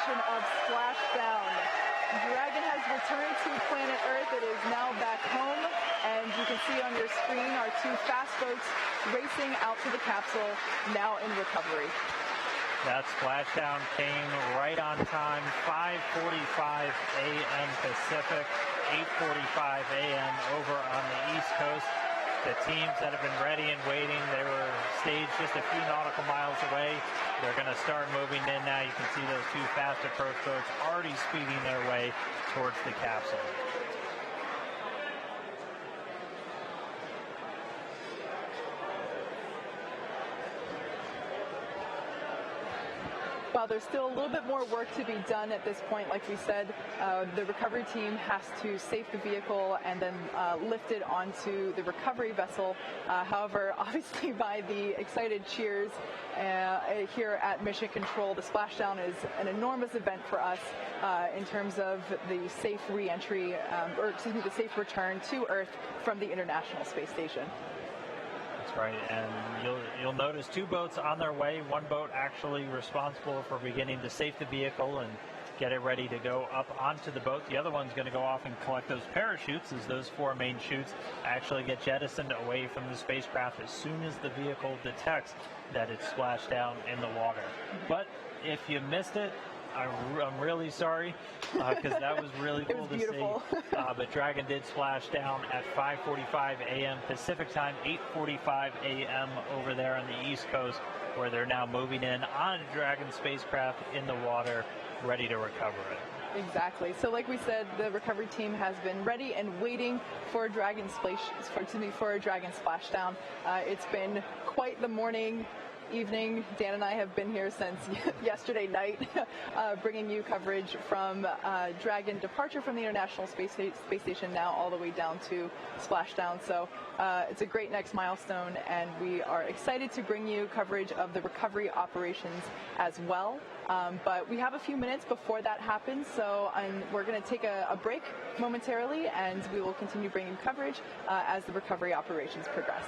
Of Splashdown. Dragon has returned to planet Earth. It is now back home, and you can see on your screen our 2 fast boats racing out to the capsule, now in recovery. That splashdown came right on time, 5:45 a.m. Pacific, 8:45 a.m. over on the East Coast. The teams that have been ready and waiting, they were staged just a few nautical miles away. They're going to start moving in now. You can see those 2 fast approach boats already speeding their way towards the capsule. While there's still a little bit more work to be done at this point, like we said, the recovery team has to safe the vehicle and then lift it onto the recovery vessel. However, obviously by the excited cheers here at Mission Control, the splashdown is an enormous event for us in terms of the safe re-entry, the safe return to Earth from the International Space Station. That's right, and you'll notice 2 boats on their way. 1 boat actually responsible for beginning to safe the vehicle and get it ready to go up onto the boat. The other one's going to go off and collect those parachutes as those 4 main chutes actually get jettisoned away from the spacecraft as soon as the vehicle detects that it's splashed down in the water. But if you missed it, I'm really sorry because that was really cool to see. But Dragon did splash down at 5:45 a.m. Pacific time, 8:45 a.m. over there on the East Coast, where they're now moving in on Dragon spacecraft in the water, ready to recover it. Exactly. So like we said, the recovery team has been ready and waiting for a Dragon splashdown. It's been quite the morning. evening. Dan and I have been here since yesterday night, bringing you coverage from Dragon departure from the International Space Station now all the way down to Splashdown. So it's a great next milestone, and we are excited to bring you coverage of the recovery operations as well. But we have a few minutes before that happens, so we're going to take a break momentarily, and we will continue bringing coverage as the recovery operations progress.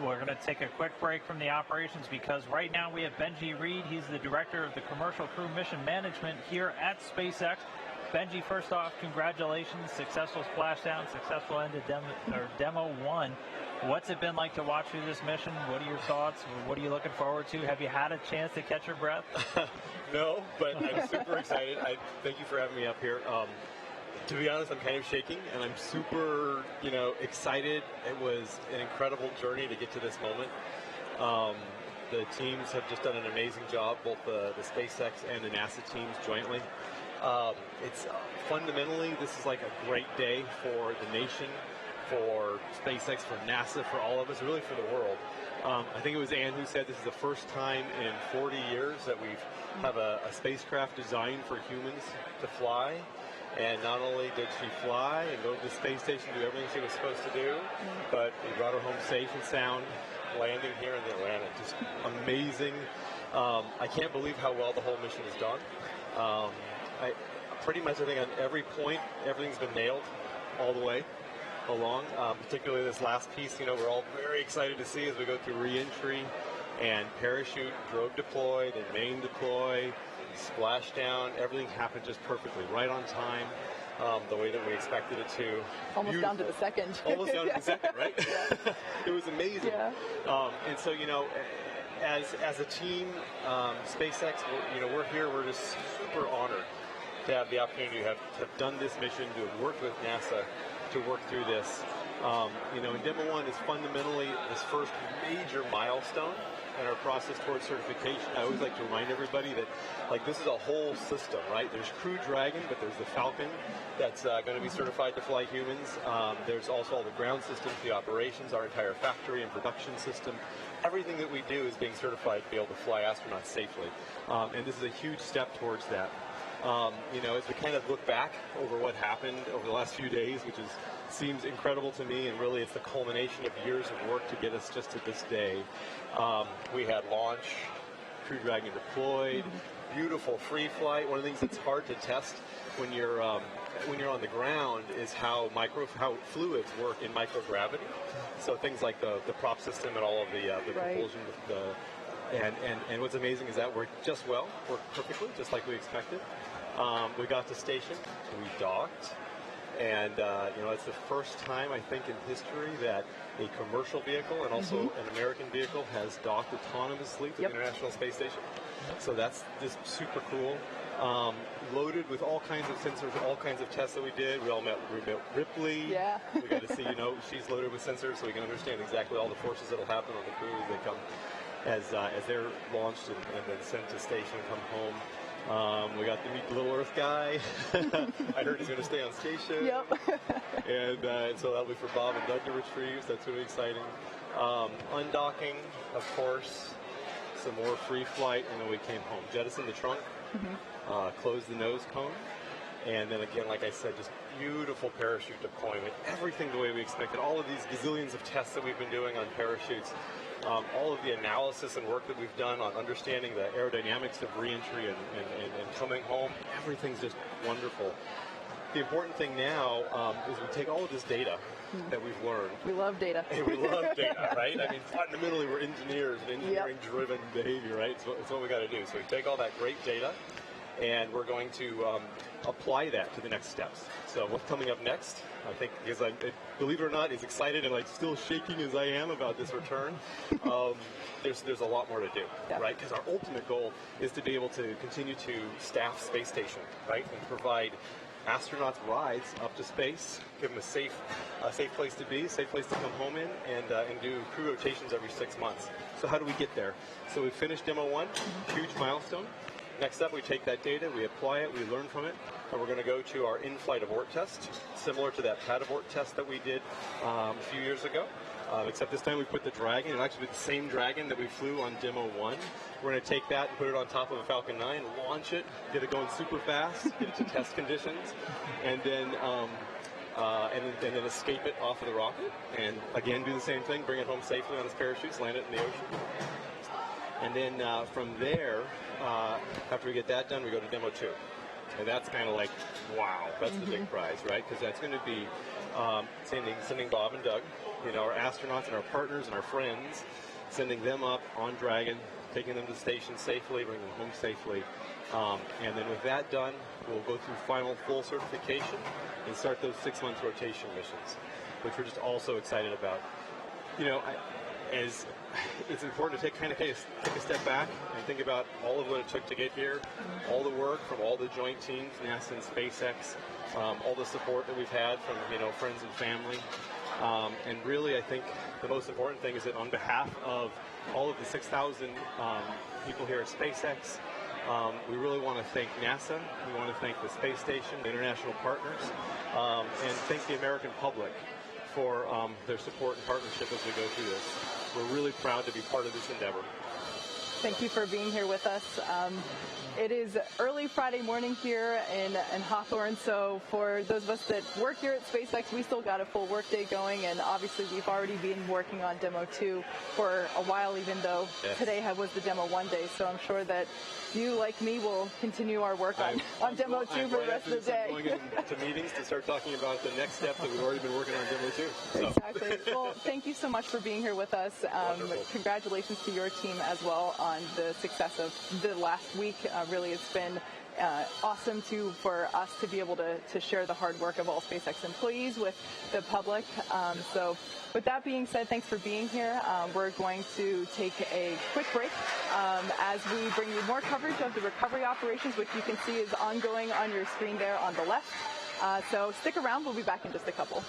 we're going to take a quick break from the operations because right now we have Benji Reed. He's the Director of the Commercial Crew Mission Management here at SpaceX. Benji, first off, congratulations. Successful splashdown, successful end of Demo 1. What's it been like to watch through this mission? What are your thoughts? What are you looking forward to? Have you had a chance to catch your breath? No, but I'm super excited. Thank you for having me up here. To be honest, I'm kind of shaking, and I'm super, excited. It was an incredible journey to get to this moment. The teams have just done an amazing job, both the SpaceX and the NASA teams jointly. It's fundamentally, this is like a great day for the nation, for SpaceX, for NASA, for all of us, really for the world. I think it was Ann who said this is the first time in 40 years that we've have a spacecraft designed for humans to fly. And not only did she fly and go to the space station, do everything she was supposed to do, but we brought her home safe and sound, landing here in the Atlanta. Just amazing. I can't believe how well the whole mission is done. Pretty much I think on every point, everything's been nailed all the way along. Particularly this last piece, we're all very excited to see as we go through reentry and parachute, drogue deploy, then main deploy, splashdown. Everything happened just perfectly, right on time, the way that we expected it to. Almost Beautiful. down to the second. Almost down to the second, right? Yeah. It was amazing. Yeah. And so, as a team, SpaceX, we're here. We're just super honored to have the opportunity to have done this mission, to have worked with NASA to work through this. And Demo 1 is fundamentally this first major milestone in our process towards certification. I always like to remind everybody that, this is a whole system, right? There's Crew Dragon, but there's the Falcon that's going to be certified to fly humans. There's also all the ground systems, the operations, our entire factory and production system. Everything that we do is being certified to be able to fly astronauts safely. And this is a huge step towards that. As we kind of look back over what happened over the last few days, which seems incredible to me, and really it's the culmination of years of work to get us just to this day. We had launch, Crew Dragon deployed, beautiful free flight. One of the things that's hard to test when you're on the ground is how fluids work in microgravity. So things like the prop system and all of the Right. propulsion, and what's amazing is that worked perfectly, just like we expected. We got to station, we docked, and it's the first time I think in history that a commercial vehicle and also an American vehicle has docked autonomously to the International Space Station. So that's just super cool. Loaded with all kinds of sensors, all kinds of tests that we did. We met Ripley. Yeah. We got to see, she's loaded with sensors, so we can understand exactly all the forces that will happen on the crew as they come, as they're launched and then sent to station and come home. We got to meet the little Earth guy. I heard he's going to stay on station. Yep. And so that'll be for Bob and Doug to retrieve. So that's really exciting. Undocking, of course. Some more free flight, and then we came home. Jettisoned the trunk, closed the nose cone, and then again, like I said, just beautiful parachute deployment. Everything the way we expected. All of these gazillions of tests that we've been doing on parachutes. All of the analysis and work that we've done on understanding the aerodynamics of reentry and coming home, everything's just wonderful. The important thing now is we take all of this data that we've learned. We love data. And we love data, right? I mean, fundamentally, we're engineers and engineering-driven behavior, right? It's what we got to do. So we take all that great data, and we're going to apply that to the next steps. So what's coming up next, I think, because believe it or not, as excited and still shaking as I am about this return, there's a lot more to do, right? Because our ultimate goal is to be able to continue to staff space station, right, and provide astronauts rides up to space, give them a safe place to be, a safe place to come home in, and do crew rotations every 6 months. So how do we get there? So we finished Demo 1, huge milestone. Next up, we take that data, we apply it, we learn from it, and we're going to go to our in-flight abort test, similar to that pad abort test that we did a few years ago. Except this time we put the Dragon, and actually the same Dragon that we flew on Demo 1. We're going to take that and put it on top of a Falcon 9, launch it, get it going super fast, get it to test conditions, and then escape it off of the rocket. And again, do the same thing, bring it home safely on its parachutes, land it in the ocean. And then from there, after we get that done, we go to Demo 2. And that's kind of like, wow, that's the big prize, right? Because that's going to be sending Bob and Doug, our astronauts and our partners and our friends, sending them up on Dragon, taking them to the station safely, bringing them home safely. And then with that done, we'll go through final full certification and start those 6-month rotation missions, which we're just also excited about. As it's important to take a step back and think about all of what it took to get here, all the work from all the joint teams, NASA and SpaceX, all the support that we've had from friends and family, and really I think the most important thing is that on behalf of all of the 6,000 people here at SpaceX, we really want to thank NASA, we want to thank the space station, the international partners, and thank the American public for their support and partnership as we go through this. We're really proud to be part of this endeavor. Thank you for being here with us. It is early Friday morning here in Hawthorne, so for those of us that work here at SpaceX, we still got a full workday going, and obviously we've already been working on Demo 2 for a while, even though today was the Demo 1 day, so I'm sure that you, like me, will continue our work on Demo 2 for the rest of the day. I'm going into meetings to start talking about the next step that we've already been working on Demo 2. So. Exactly. Well, thank you so much for being here with us. Congratulations to your team as well on the success of the last week. Really, it's been awesome for us to be able to share the hard work of all SpaceX employees with the public. So with that being said, thanks for being here. We're going to take a quick break as we bring you more coverage of the recovery operations, which you can see is ongoing on your screen there on the left. So stick around. We'll be back in just a couple.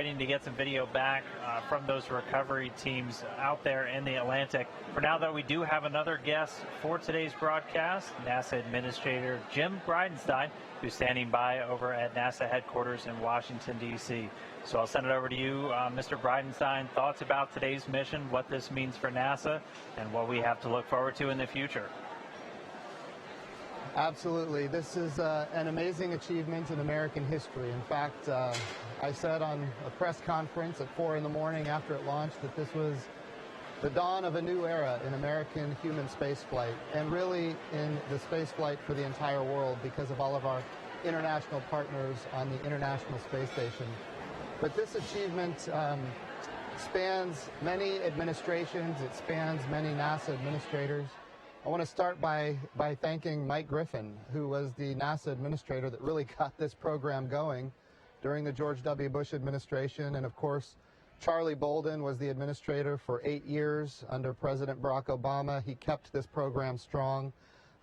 waiting to get some video back from those recovery teams out there in the Atlantic. For now, though, we do have another guest for today's broadcast, NASA Administrator Jim Bridenstine, who's standing by over at NASA headquarters in Washington, D.C. So I'll send it over to you, Mr. Bridenstine. Thoughts about today's mission, what this means for NASA, and what we have to look forward to in the future. Absolutely. This is an amazing achievement in American history. In fact, I said on a press conference at 4 in the morning after it launched that this was the dawn of a new era in American human spaceflight, and really in the spaceflight for the entire world because of all of our international partners on the International Space Station. But this achievement spans many administrations. It spans many NASA administrators. I want to start by thanking Mike Griffin, who was the NASA administrator that really got this program going during the George W. Bush administration. And of course, Charlie Bolden was the administrator for 8 years under President Barack Obama. He kept this program strong.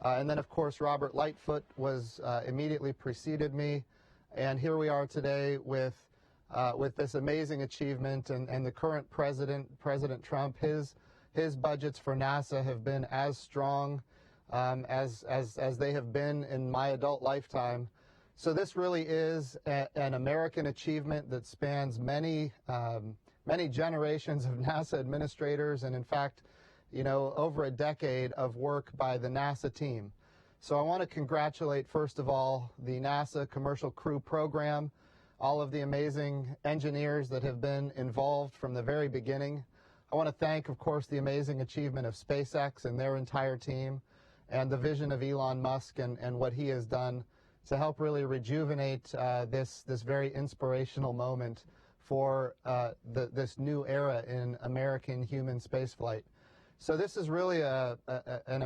And then, of course, Robert Lightfoot was immediately preceded me. And here we are today with this amazing achievement. And the current president, President Trump, his budgets for NASA have been as strong as they have been in my adult lifetime. So this really is an American achievement that spans many generations of NASA administrators, and in fact, you know, over a decade of work by the NASA team. So I want to congratulate, first of all, the NASA Commercial Crew Program, all of the amazing engineers that have been involved from the very beginning. I want to thank, of course, the amazing achievement of SpaceX and their entire team, and the vision of Elon Musk and what he has done to help really rejuvenate this very inspirational moment for this new era in American human spaceflight. So this is really an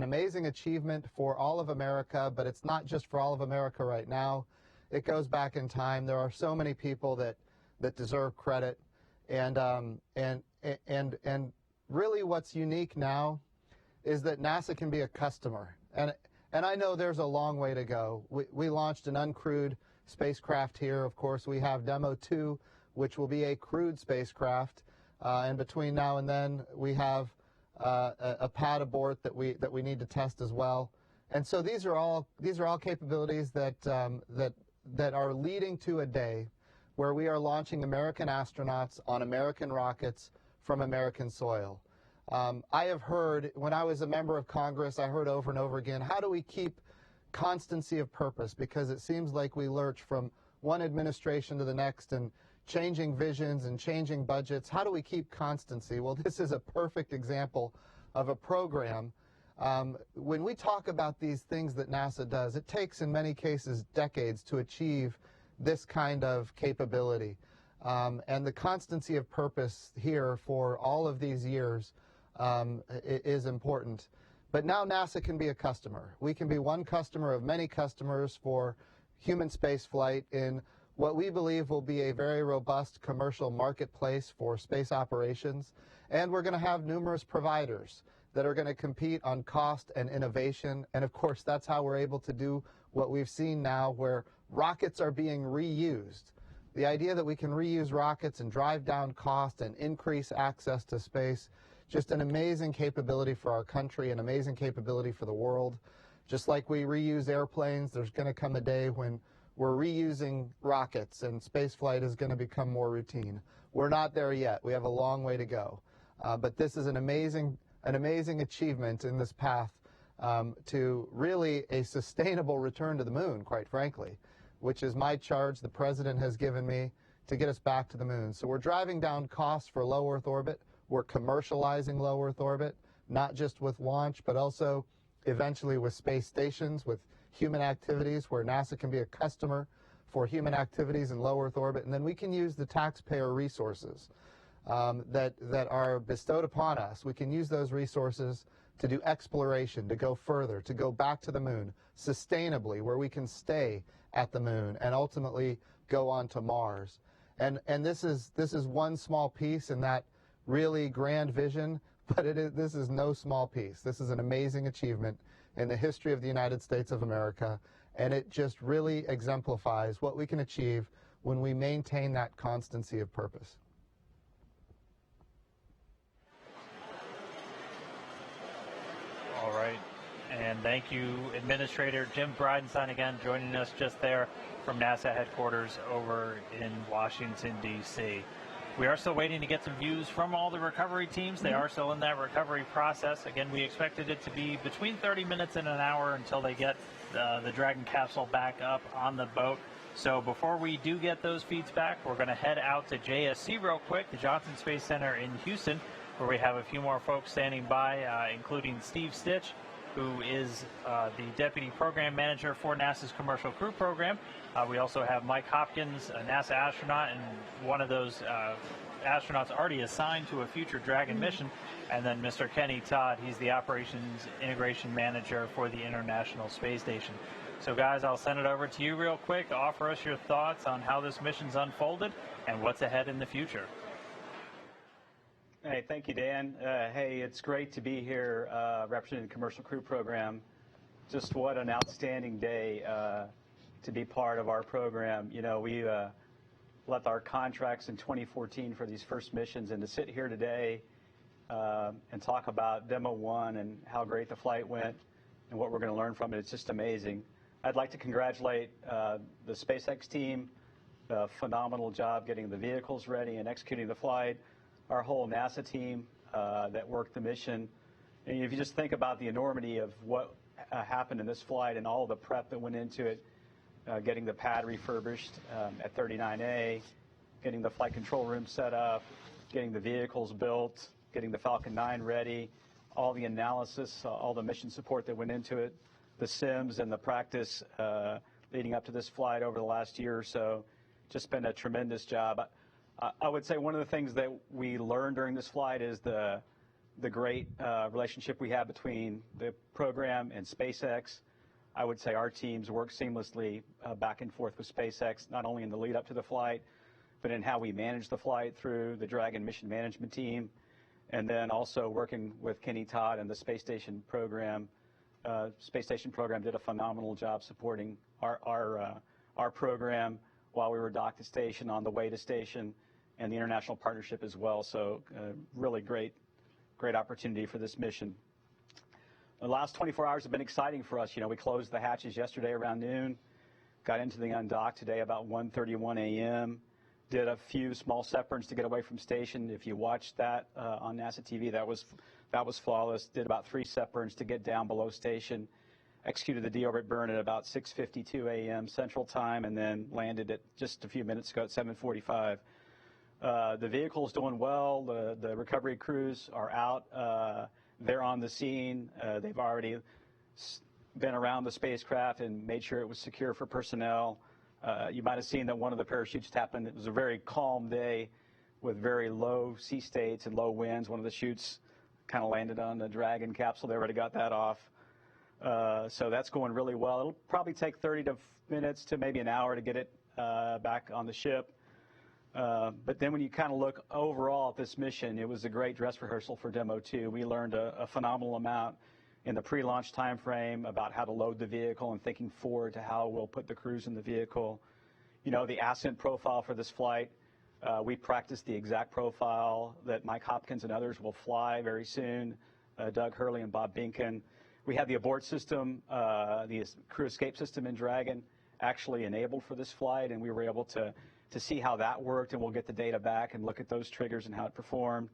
amazing achievement for all of America, but it's not just for all of America right now. It goes back in time. There are so many people that deserve credit. And really what's unique now is that NASA can be a customer. And I know there's a long way to go. We launched an uncrewed spacecraft here. Of course, we have Demo 2, which will be a crewed spacecraft. And between now and then, we have a pad abort that we need to test as well. And so these are all capabilities that are leading to a day where we are launching American astronauts on American rockets from American soil. I have heard, when I was a member of Congress, I heard over and over again, how do we keep constancy of purpose? Because it seems like we lurch from one administration to the next and changing visions and changing budgets. How do we keep constancy? Well, this is a perfect example of a program. When we talk about these things that NASA does, it takes, in many cases, decades to achieve this kind of capability. And the constancy of purpose here for all of these years is important. But now NASA can be a customer. We can be one customer of many customers for human spaceflight in what we believe will be a very robust commercial marketplace for space operations. And we're going to have numerous providers that are going to compete on cost and innovation. And of course, that's how we're able to do what we've seen now, where rockets are being reused. The idea that we can reuse rockets and drive down cost and increase access to space, just an amazing capability for our country, an amazing capability for the world. Just like we reuse airplanes, there's going to come a day when we're reusing rockets and spaceflight is going to become more routine. We're not there yet. We have a long way to go. But this is an amazing achievement in this path to really a sustainable return to the moon, quite frankly, which is my charge the President has given me to get us back to the moon. So we're driving down costs for low Earth orbit. We're commercializing low Earth orbit, not just with launch, but also eventually with space stations, with human activities where NASA can be a customer for human activities in low Earth orbit. And then we can use the taxpayer resources that are bestowed upon us. We can use those resources to do exploration, to go further, to go back to the moon sustainably, where we can stay at the moon and ultimately go on to Mars. And this is one small piece in that really grand vision, but this is no small piece. This is an amazing achievement in the history of the United States of America, and it just really exemplifies what we can achieve when we maintain that constancy of purpose. All right. And thank you, Administrator Jim Bridenstine, again, joining us just there from NASA headquarters over in Washington, D.C. We are still waiting to get some views from all the recovery teams. They are still in that recovery process. Again, we expected it to be between 30 minutes and an hour until they get the Dragon capsule back up on the boat. So before we do get those feeds back, we're going to head out to JSC real quick, the Johnson Space Center in Houston, where we have a few more folks standing by, including Steve Stitch, who is the Deputy Program Manager for NASA's Commercial Crew Program. We also have Mike Hopkins, a NASA astronaut, and one of those astronauts already assigned to a future Dragon mission. And then Mr. Kenny Todd, he's the Operations Integration Manager for the International Space Station. So guys, I'll send it over to you real quick. Offer us your thoughts on how this mission's unfolded and what's ahead in the future. Hey, thank you, Dan. Hey, it's great to be here representing the Commercial Crew Program. Just what an outstanding day to be part of our program. You know, we left our contracts in 2014 for these first missions, and to sit here today and talk about Demo 1 and how great the flight went and what we're going to learn from it, it's just amazing. I'd like to congratulate the SpaceX team, a phenomenal job getting the vehicles ready and executing the flight, our whole NASA team that worked the mission. And if you just think about the enormity of what happened in this flight and all the prep that went into it, getting the pad refurbished at 39A, getting the flight control room set up, getting the vehicles built, getting the Falcon 9 ready, all the analysis, all the mission support that went into it, the sims and the practice leading up to this flight over the last year or so. Just been a tremendous job. I would say one of the things that we learned during this flight is the great relationship we have between the program and SpaceX. I would say our teams work seamlessly back and forth with SpaceX, not only in the lead up to the flight, but in how we manage the flight through the Dragon mission management team, and then also working with Kenny Todd and the Space Station program. Space Station program did a phenomenal job supporting our program while we were docked to station, on the way to station, and the international partnership as well. So really great opportunity for this mission. The last 24 hours have been exciting for us. You know, we closed the hatches yesterday around noon, got into the undock today about 1:31 a.m., did a few small separations to get away from station. If you watched that on NASA TV, that was flawless. Did about 3 separations to get down below station, executed the deorbit burn at about 6:52 a.m. Central Time, and then landed it just a few minutes ago at 7:45. The vehicle's doing well. The recovery crews are out. They're on the scene. They've already been around the spacecraft and made sure it was secure for personnel. You might have seen that one of the parachutes happened. It was a very calm day with very low sea states and low winds. One of the chutes kind of landed on the Dragon capsule. They already got that off. So that's going really well. It'll probably take 30 minutes to maybe an hour to get it back on the ship. But then when you kind of look overall at this mission, it was a great dress rehearsal for Demo 2. We learned a phenomenal amount in the pre-launch time frame about how to load the vehicle and thinking forward to how we'll put the crews in the vehicle. You know, the ascent profile for this flight, we practiced the exact profile that Mike Hopkins and others will fly very soon, Doug Hurley and Bob Binkin. We had the abort system, the crew escape system in Dragon actually enabled for this flight, and we were able to see how that worked, and we'll get the data back and look at those triggers and how it performed.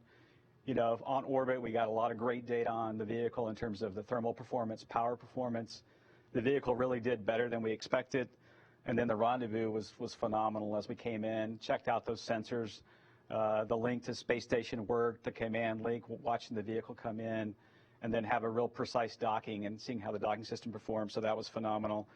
You know, on orbit, we got a lot of great data on the vehicle in terms of the thermal performance, power performance. The vehicle really did better than we expected. And then the rendezvous was phenomenal as we came in, checked out those sensors. The link to space station worked, the command link, watching the vehicle come in, and then have a real precise docking and seeing how the docking system performed. So that was phenomenal.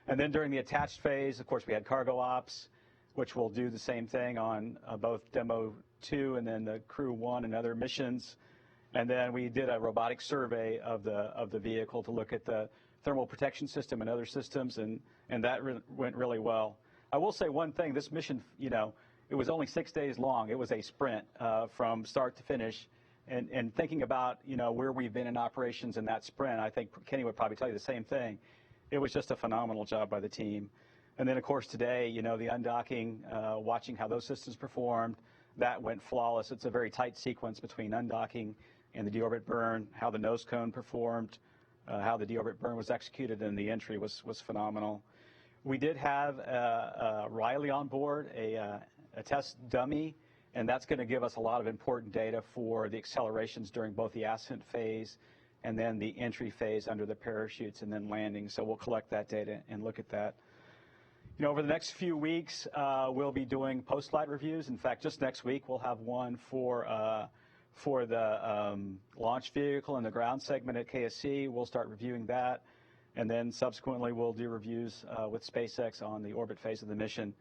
And then during the attached phase, of course, we had cargo ops, which will do the same thing on both Demo 2 and then the Crew 1 and other missions. And then we did a robotic survey of the vehicle to look at the thermal protection system and other systems, and that went really well. I will say one thing, this mission, you know, it was only 6 days long. It was a sprint from start to finish. And thinking about, you know, where we've been in operations in that sprint, I think Kenny would probably tell you the same thing. It was just a phenomenal job by the team. And then, of course, today, you know, the undocking, watching how those systems performed, that went flawless. It's a very tight sequence between undocking and the deorbit burn, how the nose cone performed, how the deorbit burn was executed, and the entry was phenomenal. We did have Riley on board, a test dummy, and that's going to give us a lot of important data for the accelerations during both the ascent phase and then the entry phase under the parachutes and then landing. So we'll collect that data and look at that. You know, over the next few weeks, we'll be doing post-flight reviews. In fact, just next week, we'll have one for the launch vehicle and the ground segment at KSC. We'll start reviewing that. And then subsequently, we'll do reviews with SpaceX on the orbit phase of the mission.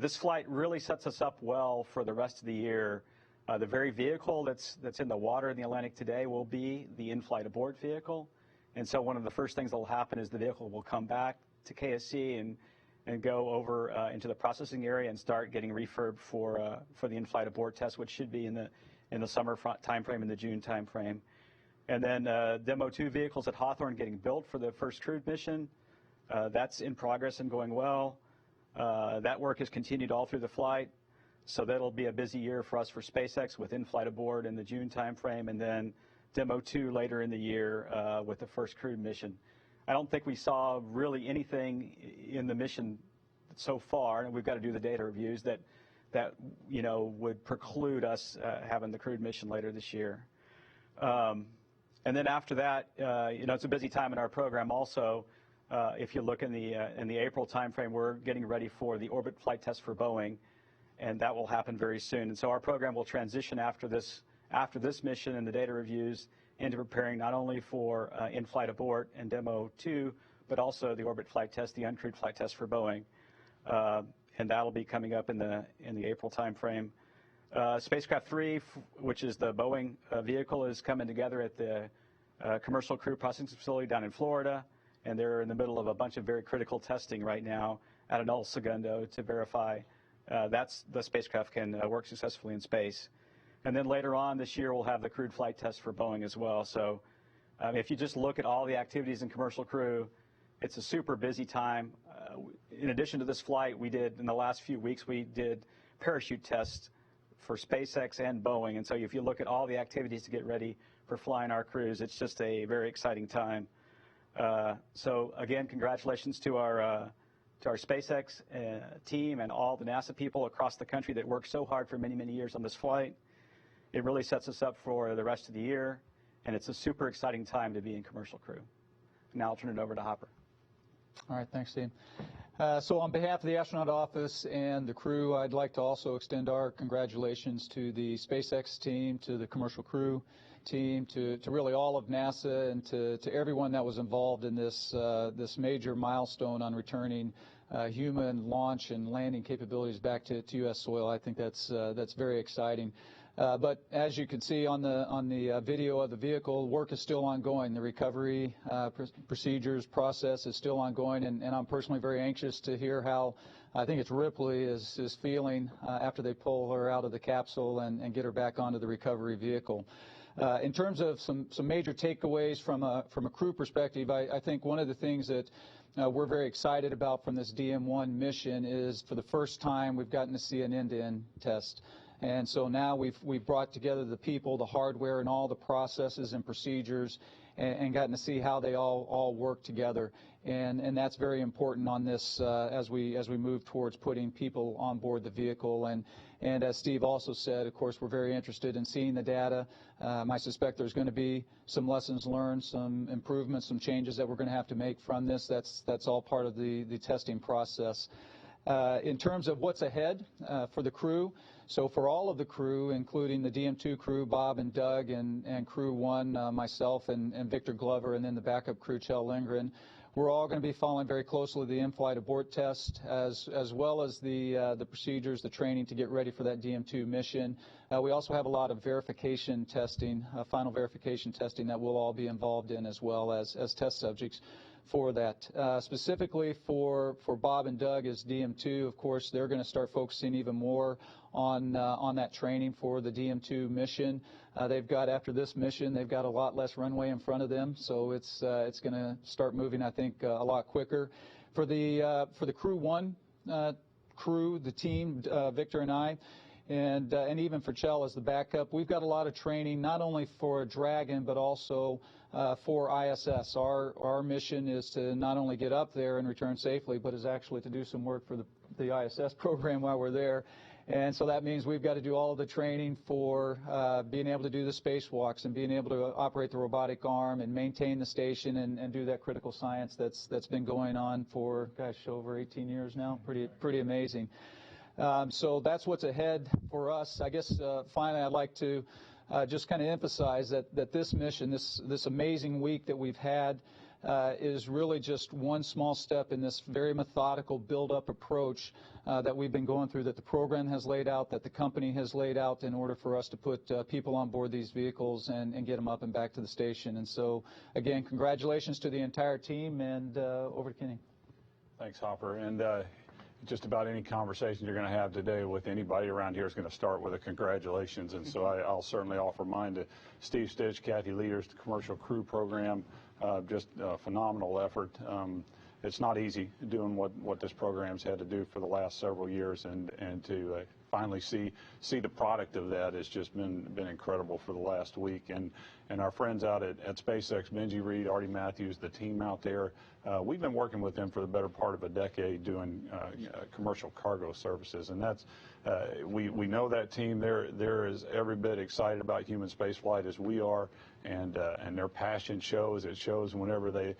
This flight really sets us up well for the rest of the year. The very vehicle that's in the water in the Atlantic today will be the in-flight abort vehicle. And so one of the first things that will happen is the vehicle will come back to KSC and go over into the processing area and start getting refurb for the in-flight abort test, which should be in the summer time frame, in the June time frame. And then Demo 2 vehicles at Hawthorne getting built for the first crewed mission. That's in progress and going well. That work has continued all through the flight. So that'll be a busy year for us for SpaceX with in-flight abort in the June time frame, and then Demo 2 later in the year with the first crewed mission. I don't think we saw really anything in the mission so far, and we've got to do the data reviews that you know would preclude us having the crewed mission later this year. And then after that, you know, it's a busy time in our program also. If you look in the April timeframe, we're getting ready for the orbit flight test for Boeing, and that will happen very soon. And so our program will transition after this mission and the data reviews into preparing not only for in-flight abort and Demo 2, but also the orbit flight test, the uncrewed flight test for Boeing, and that'll be coming up in the April timeframe. Spacecraft 3, which is the Boeing vehicle, is coming together at the Commercial Crew Processing Facility down in Florida, and they're in the middle of a bunch of very critical testing right now at an El Segundo to verify that the spacecraft can work successfully in space. And then later on this year, we'll have the crewed flight test for Boeing as well. So if you just look at all the activities in Commercial Crew, it's a super busy time. In addition to this flight, we did, in the last few weeks, we did parachute tests for SpaceX and Boeing. And so if you look at all the activities to get ready for flying our crews, it's just a very exciting time. So again, congratulations to our SpaceX team and all the NASA people across the country that worked so hard for many, many years on this flight. It really sets us up for the rest of the year, and it's a super exciting time to be in Commercial Crew. Now I'll turn it over to Hopper. All right, thanks, Steve. So on behalf of the astronaut office and the crew, I'd like to also extend our congratulations to the SpaceX team, to the Commercial Crew team, to really all of NASA, and to everyone that was involved in this major milestone on returning human launch and landing capabilities back to U.S. soil. I think that's very exciting. But as you can see on the video of the vehicle, work is still ongoing. The recovery procedures process is still ongoing, and I'm personally very anxious to hear how I think it's Ripley is feeling after they pull her out of the capsule and get her back onto the recovery vehicle. In terms of some major takeaways from a crew perspective, I think one of the things that we're very excited about from this DM1 mission is, for the first time, we've gotten to see an end-to-end test. And so now we've brought together the people, the hardware, and all the processes and procedures, and gotten to see how they all work together. And that's very important on this as we move towards putting people on board the vehicle. And as Steve also said, of course, we're very interested in seeing the data. I suspect there's going to be some lessons learned, some improvements, some changes that we're going to have to make from this. That's all part of the testing process. In terms of what's ahead for the crew, so for all of the crew, including the DM2 crew, Bob and Doug, and Crew 1, myself and Victor Glover, and then the backup crew, Kjell Lindgren, we're all going to be following very closely the in-flight abort test, as well as the procedures, the training to get ready for that DM2 mission. We also have a lot of verification testing, final verification testing that we'll all be involved in, as well as test subjects for that. Specifically for Bob and Doug as DM2, of course, they're going to start focusing even more on that training for the DM2 mission. They've got, after this mission, they've got a lot less runway in front of them, so it's going to start moving, I think, a lot quicker. for the Crew 1 crew, the team, Victor and I, and even for Chell as the backup, we've got a lot of training, not only for Dragon, but also for ISS. Our mission is to not only get up there and return safely, but is actually to do some work for the ISS program while we're there. And so that means we've got to do all of the training for being able to do the spacewalks and being able to operate the robotic arm and maintain the station and do that critical science that's been going on for, gosh, over 18 years now. Pretty amazing. So that's what's ahead for us. I guess finally I'd like to just kind of emphasize that this mission, this amazing week that we've had, is really just one small step in this very methodical build-up approach that we've been going through, that the program has laid out, that the company has laid out in order for us to put people on board these vehicles and get them up and back to the station. And so, again, congratulations to the entire team, and over to Kenny. Thanks, Hopper. And just about any conversation you're going to have today with anybody around here is going to start with a congratulations. And so I'll certainly offer mine to Steve Stitch, Kathy Leaders, the Commercial Crew Program. Just a phenomenal effort. It's not easy doing what this program's had to do for the last several years, and to finally see the product of that has just been incredible for the last week. And our friends out at SpaceX, Benji Reed, Artie Matthews, the team out there, we've been working with them for the better part of a decade doing commercial cargo services, and that's we know that team. They're as every bit excited about human spaceflight as we are, and their passion shows. It shows whenever they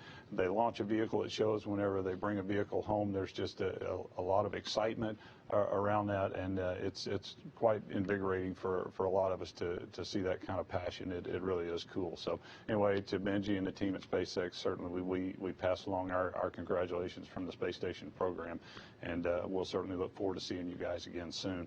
launch a vehicle. It shows whenever they bring a vehicle home. There's just a lot of excitement around that, and it's quite invigorating for a lot of us to see that kind of passion. It really is cool. So anyway, to Benji and the team at SpaceX, certainly we pass along our congratulations from the space station program, and we'll certainly look forward to seeing you guys again soon.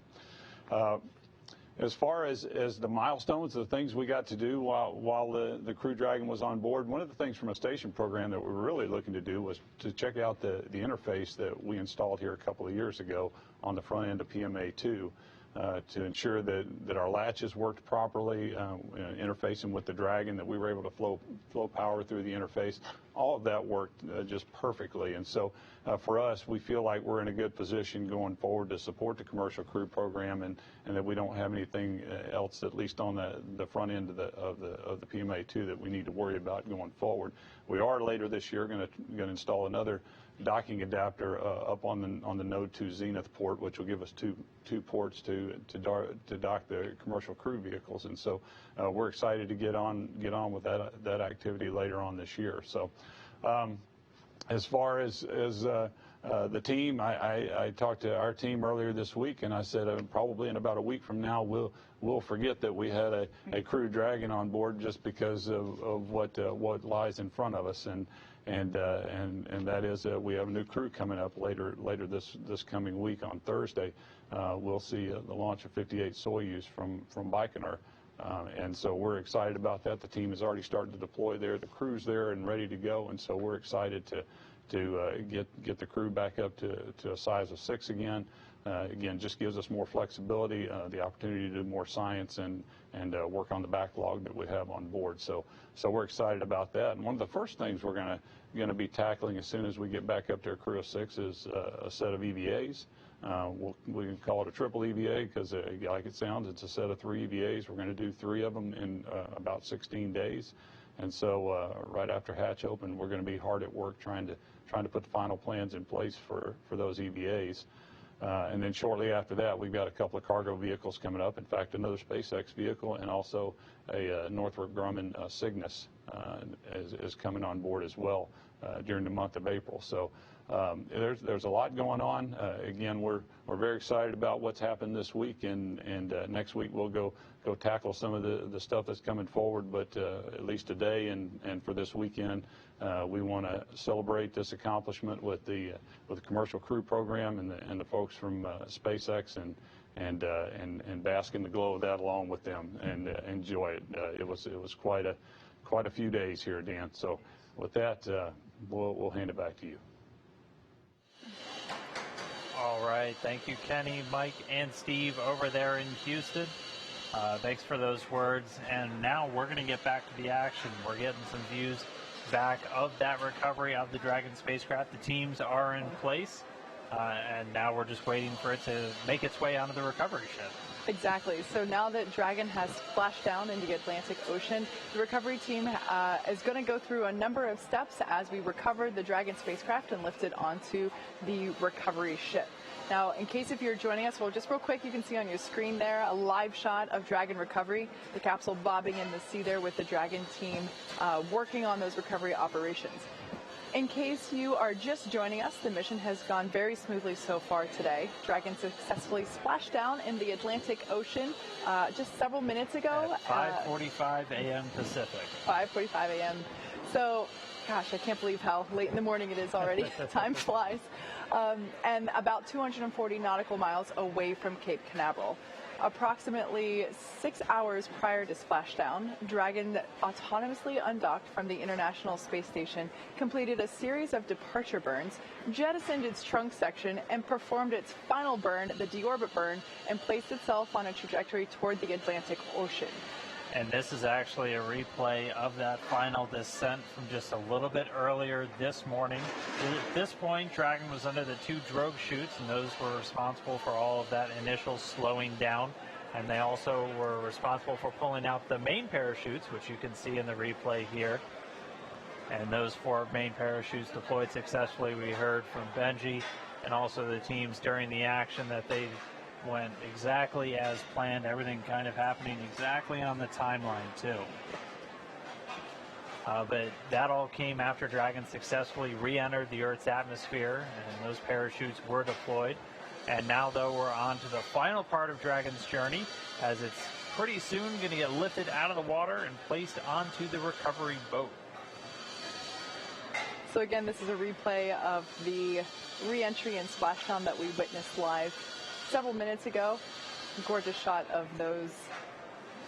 As far as the milestones, the things we got to do while the Crew Dragon was on board, one of the things from a station program that we were really looking to do was to check out the interface that we installed here a couple of years ago on the front end of PMA-2 to ensure that our latches worked properly, interfacing with the Dragon, that we were able to flow power through the interface. All of that worked just perfectly. And so for us, we feel like we're in a good position going forward to support the Commercial Crew Program, and that we don't have anything else, at least on the front end of the PMA-2, that we need to worry about going forward. We are later this year going to install another docking adapter up on the Node 2 Zenith port, which will give us two ports to dock the Commercial Crew vehicles, and so we're excited to get on with that activity later on this year. So as far as the team, I talked to our team earlier this week, and I said probably in about a week from now we'll forget that we had a Crew Dragon on board, just because of what lies in front of us, and that is we have a new crew coming up later this coming week on Thursday. We'll see the launch of 58 Soyuz from Baikonur, and so we're excited about that. The team has already started to deploy there. The crew's there and ready to go, and so we're excited to get the crew back up to a size of 6 again. Again, just gives us more flexibility, the opportunity to do more science and work on the backlog that we have on board. So we're excited about that. And one of the first things we're going to be tackling as soon as we get back up to a crew of 6 is a set of EVAs. We can call it a triple EVA because, like it sounds, it's a set of 3 EVAs. We're going to do 3 of them in about 16 days. And so right after hatch open, we're going to be hard at work trying to put the final plans in place for those EVAs. And then shortly after that, we've got a couple of cargo vehicles coming up. In fact, another SpaceX vehicle, and also a Northrop Grumman Cygnus is coming on board as well during the month of April. So there's a lot going on. Again, we're very excited about what's happened this week, and next week we'll go tackle some of the stuff that's coming forward. But at least today and for this weekend, we want to celebrate this accomplishment with the Commercial Crew Program and the folks from SpaceX, and bask in the glow of that along with them and enjoy it. It was quite a few days here, Dan. So with that, we'll hand it back to you. All right. Thank you, Kenny, Mike, and Steve over there in Houston. Thanks for those words. And now we're going to get back to the action. We're getting some views back of that recovery of the Dragon spacecraft. The teams are in place, and now we're just waiting for it to make its way onto the recovery ship. Exactly. So now that Dragon has splashed down in the Atlantic Ocean, the recovery team is going to go through a number of steps as we recover the Dragon spacecraft and lift it onto the recovery ship. Now, in case if you're joining us, well, just real quick, you can see on your screen there a live shot of Dragon recovery, the capsule bobbing in the sea there with the Dragon team working on those recovery operations. In case you are just joining us, the mission has gone very smoothly so far today. Dragon successfully splashed down in the Atlantic Ocean just several minutes ago. At 5:45 a.m. Pacific. 5:45 a.m. So, gosh, I can't believe how late in the morning it is already. Time flies. And about 240 nautical miles away from Cape Canaveral. Approximately 6 hours prior to splashdown, Dragon autonomously undocked from the International Space Station, completed a series of departure burns, jettisoned its trunk section, and performed its final burn, the deorbit burn, and placed itself on a trajectory toward the Atlantic Ocean. And this is actually a replay of that final descent from just a little bit earlier this morning. At this point, Dragon was under the 2 drogue chutes, and those were responsible for all of that initial slowing down. And they also were responsible for pulling out the main parachutes, which you can see in the replay here. And those 4 main parachutes deployed successfully. We heard from Benji and also the teams during the action that they went exactly as planned, everything kind of happening exactly on the timeline too. But that all came after Dragon successfully re-entered the Earth's atmosphere, and those parachutes were deployed. And now, though, we're on to the final part of Dragon's journey, as it's pretty soon going to get lifted out of the water and placed onto the recovery boat. So again, this is a replay of the re-entry and splashdown that we witnessed live several minutes ago. Gorgeous shot of those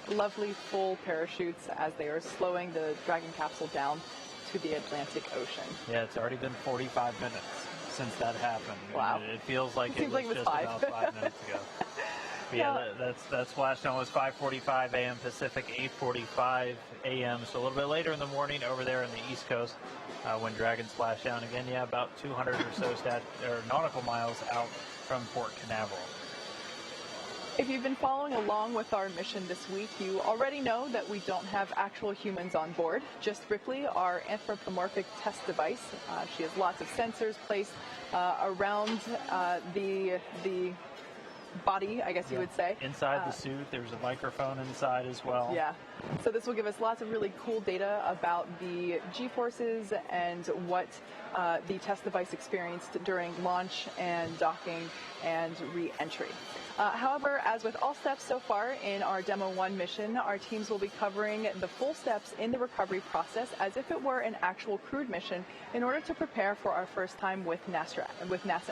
lovely full parachutes as they are slowing the Dragon capsule down to the Atlantic Ocean. Yeah, it's already been 45 minutes since that happened. Wow. It feels like it was just 5. about 5 minutes ago. But yeah, that splashdown was 5:45 a.m. Pacific, 8:45 a.m. So a little bit later in the morning over there on the East Coast when Dragon splashed down again. Yeah, about 200 or so nautical miles out from Port Canaveral. If you've been following along with our mission this week, you already know that we don't have actual humans on board, just Ripley, our anthropomorphic test device. She has lots of sensors placed around the body, I guess you would say. Inside the suit, there's a microphone inside as well. Yeah. So this will give us lots of really cool data about the G-forces and what the test device experienced during launch and docking and re-entry. However, as with all steps so far in our Demo 1 mission, our teams will be covering the full steps in the recovery process as if it were an actual crewed mission in order to prepare for our first time with NASA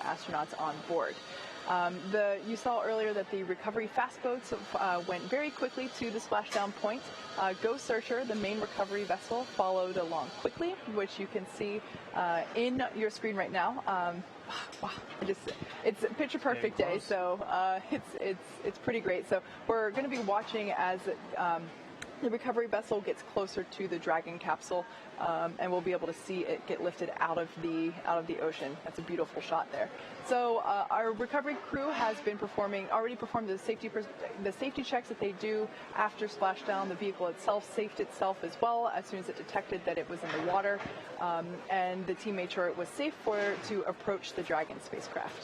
astronauts on board. You saw earlier that the recovery fast boats went very quickly to the splashdown point. Ghost Searcher, the main recovery vessel, followed along quickly, which you can see in your screen right now. Wow, it's a picture perfect day, so it's pretty great. So we're going to be watching as the recovery vessel gets closer to the Dragon capsule, and we'll be able to see it get lifted out of the ocean. That's a beautiful shot there. So our recovery crew has been already performed the safety checks that they do after splashdown. The vehicle itself safed itself as well as soon as it detected that it was in the water, and the team made sure it was safe to approach the Dragon spacecraft.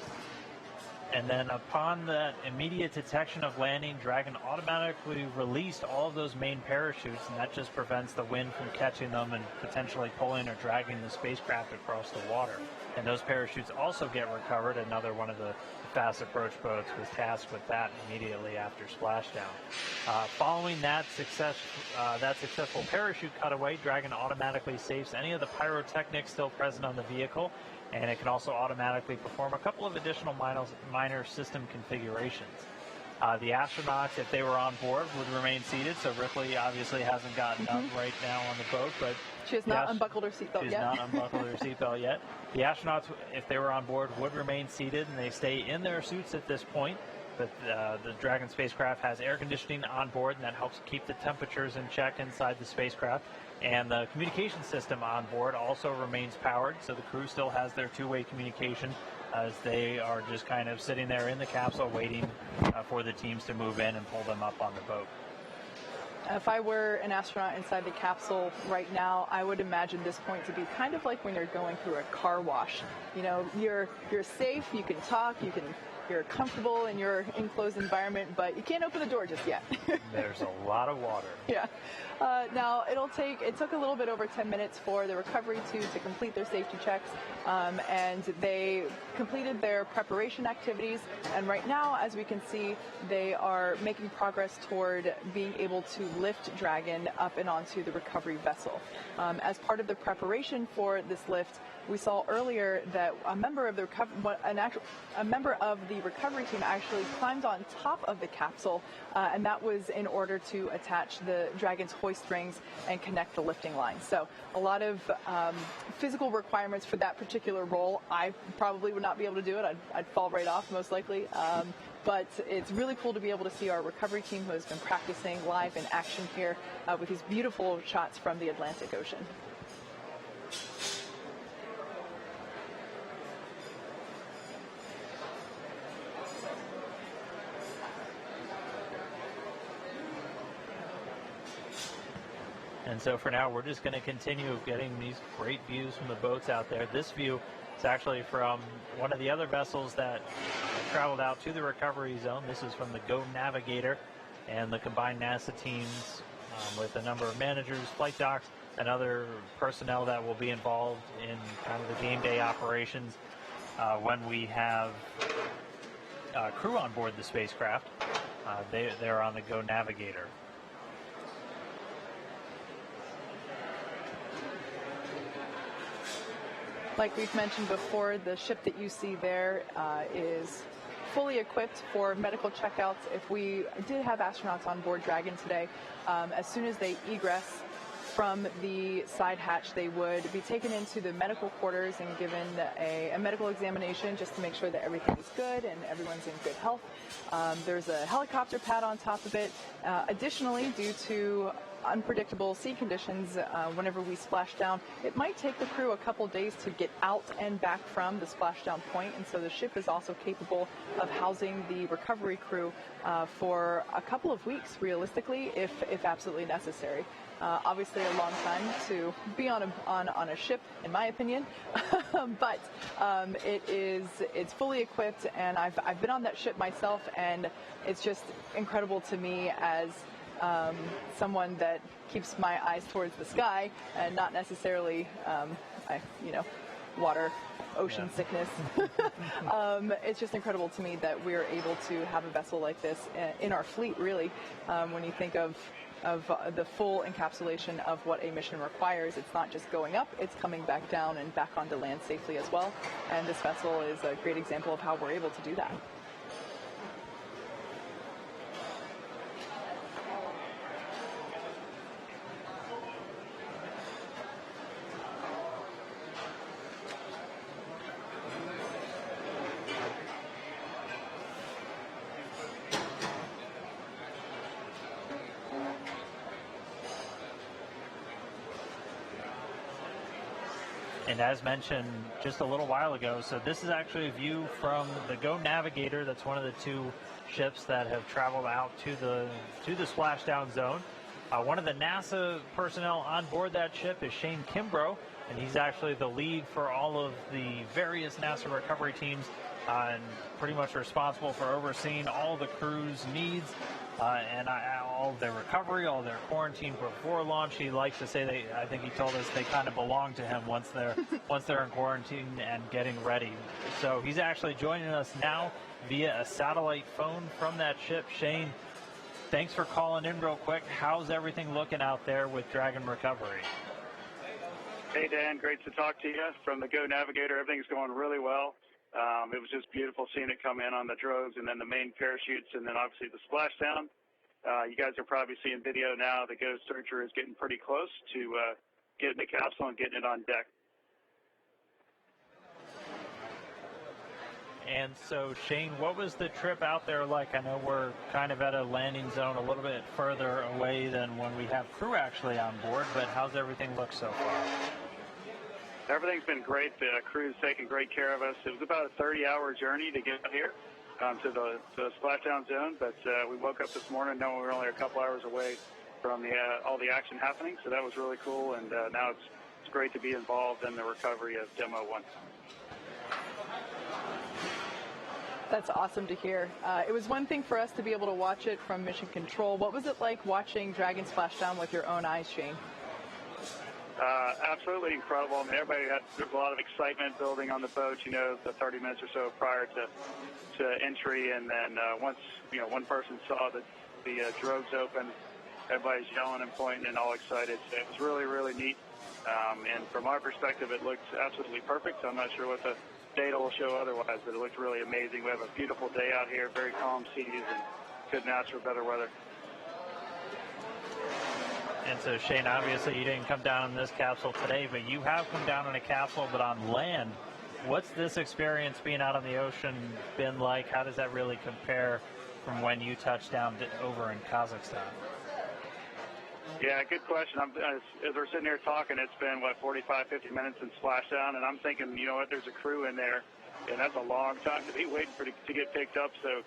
And then upon that immediate detection of landing, Dragon automatically released all of those main parachutes, and that just prevents the wind from catching them and potentially pulling or dragging the spacecraft across the water. And those parachutes also get recovered. Another one of the fast approach boats was tasked with that immediately after splashdown. Following that successful parachute cutaway, Dragon automatically saves any of the pyrotechnics still present on the vehicle, and it can also automatically perform a couple of additional minor system configurations. The astronauts, if they were on board, would remain seated, so Ripley obviously hasn't gotten up right now on the boat, but she has not unbuckled her seatbelt yet. She has not unbuckled her seatbelt yet. The astronauts, if they were on board, would remain seated, and they stay in their suits at this point. But the Dragon spacecraft has air conditioning on board, and that helps keep the temperatures in check inside the spacecraft. And the communication system on board also remains powered, so the crew still has their two-way communication as they are just kind of sitting there in the capsule waiting for the teams to move in and pull them up on the boat. If I were an astronaut inside the capsule right now, I would imagine this point to be kind of like when you're going through a car wash. You know, you're safe, you can talk, you're comfortable in your enclosed environment, but you can't open the door just yet. There's a lot of water. Yeah. Now, it took a little bit over 10 minutes for the recovery team to complete their safety checks, and they completed their preparation activities. And right now, as we can see, they are making progress toward being able to lift Dragon up and onto the recovery vessel. As part of the preparation for this lift, we saw earlier that a member of the recovery team actually climbed on top of the capsule, and that was in order to attach the Dragon's hoist rings and connect the lifting line. So a lot of physical requirements for that particular role. I probably would not be able to do it. I'd fall right off most likely. But it's really cool to be able to see our recovery team who has been practicing live in action here with these beautiful shots from the Atlantic Ocean. And so for now, we're just going to continue getting these great views from the boats out there. This view is actually from one of the other vessels that traveled out to the recovery zone. This is from the Go Navigator and the combined NASA teams with a number of managers, flight docs, and other personnel that will be involved in kind of the game day operations when we have crew on board the spacecraft. They're on the Go Navigator. Like we've mentioned before, the ship that you see there is fully equipped for medical checkouts. If we did have astronauts on board Dragon today, as soon as they egress from the side hatch, they would be taken into the medical quarters and given a medical examination just to make sure that everything is good and everyone's in good health. There's a helicopter pad on top of it. Additionally, due to unpredictable sea conditions, whenever we splash down, it might take the crew a couple days to get out and back from the splashdown point, and so the ship is also capable of housing the recovery crew for a couple of weeks, realistically, if absolutely necessary. Obviously a long time to be on a ship, in my opinion, but it's fully equipped, and I've been on that ship myself, and it's just incredible to me as someone that keeps my eyes towards the sky and not necessarily, water, ocean sickness. It's just incredible to me that we're able to have a vessel like this in our fleet, really, when you think of the full encapsulation of what a mission requires. It's not just going up, it's coming back down and back onto land safely as well. And this vessel is a great example of how we're able to do that. And as mentioned just a little while ago, so this is actually a view from the Go Navigator. That's one of the two ships that have traveled out to the splashdown zone. One of the NASA personnel on board that ship is Shane Kimbrough, and he's actually the lead for all of the various NASA recovery teams and pretty much responsible for overseeing all the crew's needs and all their recovery, all their quarantine before launch. He likes to say I think he told us they kind of belong to him once they're in quarantine and getting ready. So he's actually joining us now via a satellite phone from that ship. Shane, thanks for calling in real quick. How's everything looking out there with Dragon Recovery? Hey, Dan. Great to talk to you from the Go Navigator. Everything's going really well. It was just beautiful seeing it come in on the drogues and then the main parachutes and then obviously the splashdown. You guys are probably seeing video now. The Go Searcher is getting pretty close to getting the capsule and getting it on deck. And so, Shane, what was the trip out there like? I know we're kind of at a landing zone a little bit further away than when we have crew actually on board, but how's everything look so far? Everything's been great. The crew's taken great care of us. It was about a 30-hour journey to get here to the splashdown zone, but we woke up this morning knowing we were only a couple hours away from all the action happening, so that was really cool, and now it's great to be involved in the recovery of Demo 1. That's awesome to hear. It was one thing for us to be able to watch it from Mission Control. What was it like watching Dragon splashdown with your own eyes, Shane? Absolutely incredible. I mean, there was a lot of excitement building on the boat, the 30 minutes or so prior to entry, and then once, one person saw the drogues open, everybody's yelling and pointing and all excited. So it was really, really neat. And from our perspective, it looked absolutely perfect. So I'm not sure what the data will show otherwise, but it looked really amazing. We have a beautiful day out here, very calm seas, and couldn't ask for better weather. And so, Shane, obviously you didn't come down in this capsule today, but you have come down in a capsule, but on land. What's this experience being out on the ocean been like? How does that really compare from when you touched down over in Kazakhstan? Yeah, good question. As we're sitting here talking, it's been, 45, 50 minutes in splashdown, and I'm thinking, you know what, there's a crew in there, and that's a long time to be waiting to get picked up, so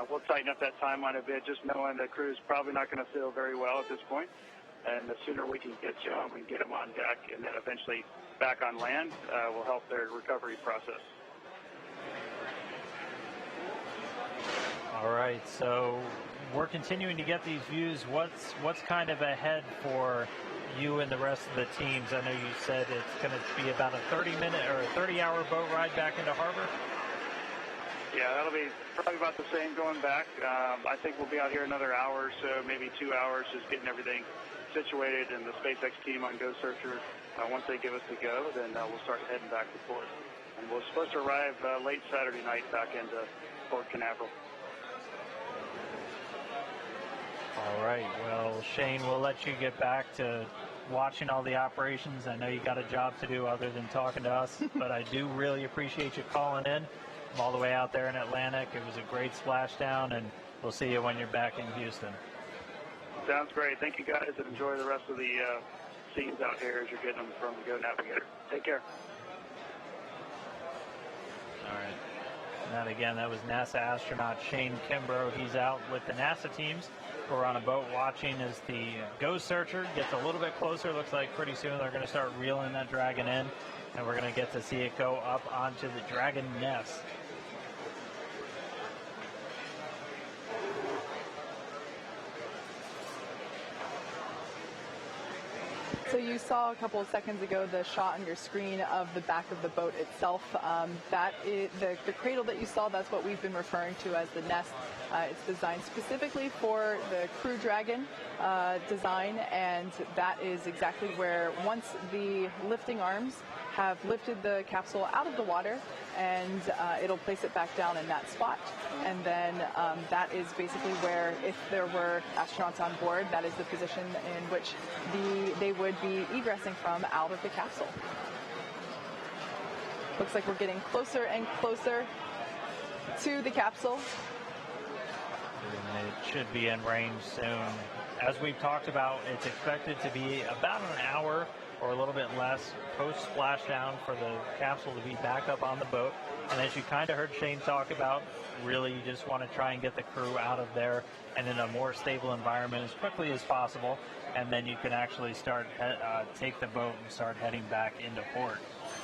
we'll tighten up that timeline a bit, just knowing the crew's probably not going to feel very well at this point. And the sooner we can get you home and get them on deck and then eventually back on land will help their recovery process. All right, so we're continuing to get these views. What's kind of ahead for you and the rest of the teams? I know you said it's going to be about a 30-minute or a 30-hour boat ride back into harbor. Yeah, that'll be probably about the same going back. I think we'll be out here another hour or so, maybe 2 hours, just getting everything situated, and the SpaceX team on Go Searcher, once they give us the go, then we'll start heading back to port. And we're supposed to arrive late Saturday night back into Port Canaveral. All right, well, Shane, we'll let you get back to watching all the operations. I know you got a job to do other than talking to us, but I do really appreciate you calling in from all the way out there in Atlantic. It was a great splashdown, and we'll see you when you're back in Houston. Sounds great. Thank you, guys, and enjoy the rest of the scenes out here as you're getting them from the Go Navigator. Take care. All right. And again, that was NASA astronaut Shane Kimbrough. He's out with the NASA teams who are on a boat watching as the Go Searcher gets a little bit closer. Looks like pretty soon they're going to start reeling that Dragon in, and we're going to get to see it go up onto the Dragon nest. So you saw a couple of seconds ago the shot on your screen of the back of the boat itself. That is the cradle that you saw. That's what we've been referring to as the nest. It's designed specifically for the Crew Dragon design, and that is exactly where, once the lifting arms have lifted the capsule out of the water, and it'll place it back down in that spot. And then that is basically where, if there were astronauts on board, that is the position in which they would be egressing from out of the capsule. Looks like we're getting closer and closer to the capsule. And it should be in range soon. As we've talked about, it's expected to be about an hour or a little bit less post-splashdown for the capsule to be back up on the boat. And as you kind of heard Shane talk about, really you just want to try and get the crew out of there and in a more stable environment as quickly as possible. And then you can actually start, take the boat and start heading back into port.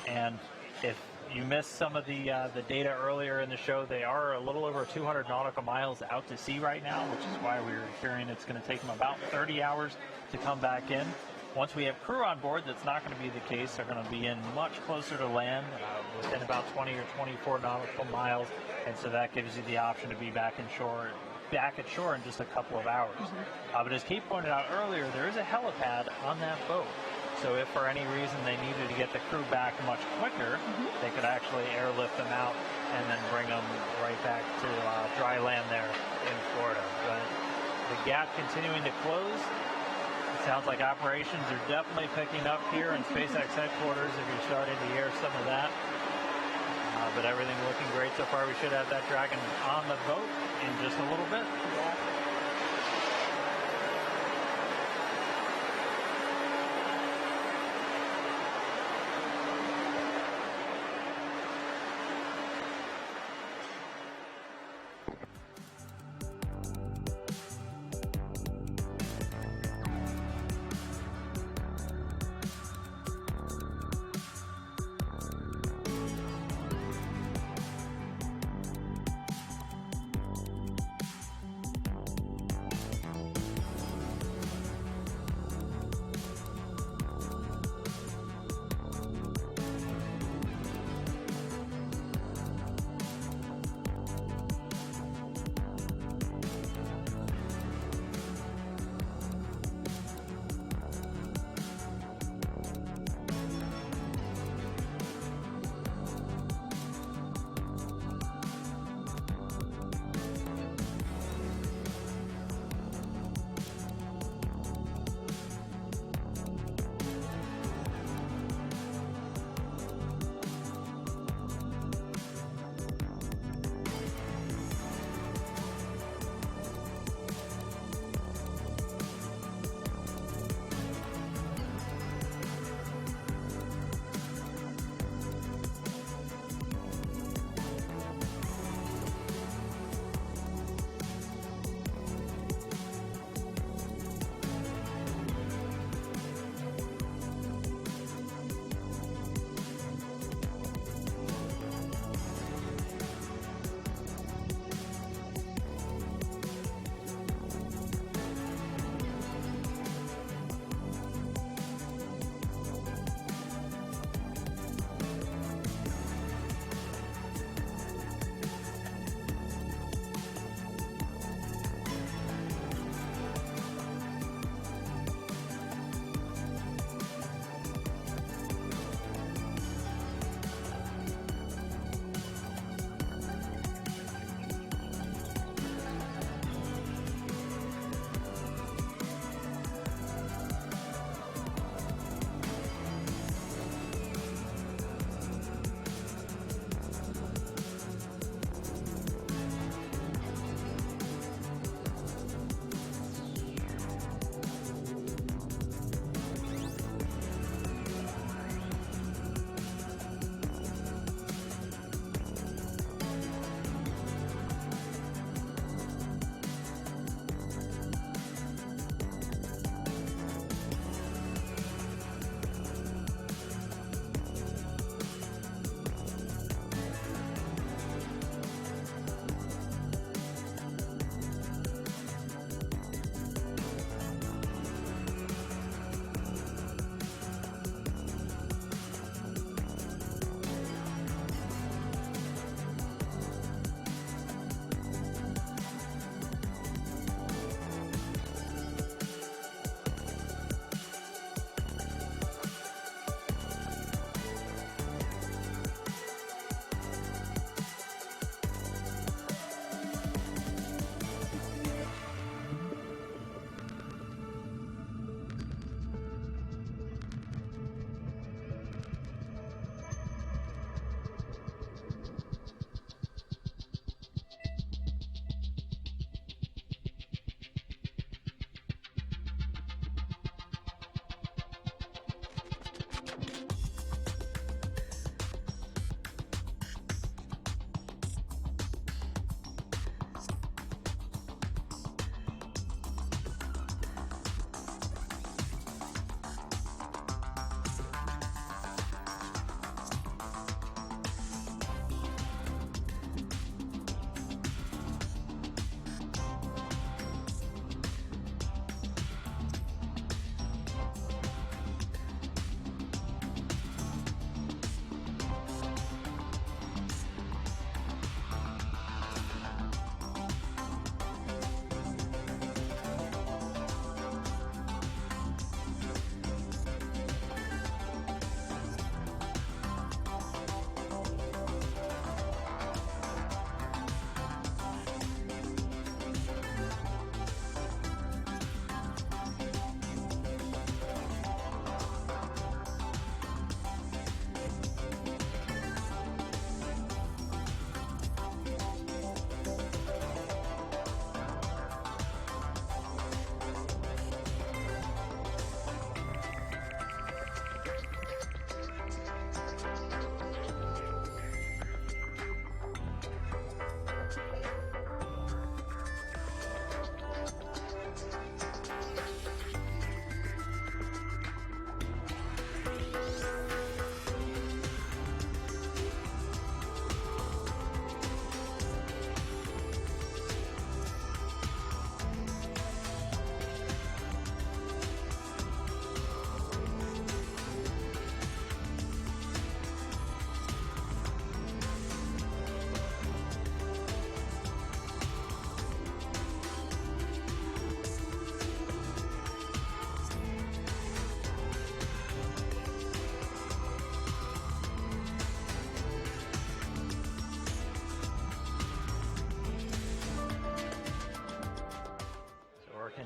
And if you missed some of the data earlier in the show, they are a little over 200 nautical miles out to sea right now, which is why we were hearing it's going to take them about 30 hours to come back in. Once we have crew on board, that's not going to be the case. They're going to be in much closer to land, within about 20 or 24 nautical miles, and so that gives you the option to be back at shore in just a couple of hours. But as Kate pointed out earlier, there is a helipad on that boat. So if for any reason they needed to get the crew back much quicker, they could actually airlift them out and then bring them right back to dry land there in Florida. But the gap continuing to close. It sounds like operations are definitely picking up here in SpaceX headquarters if you're starting to hear some of that. But everything looking great so far. We should have that Dragon on the boat in just a little bit.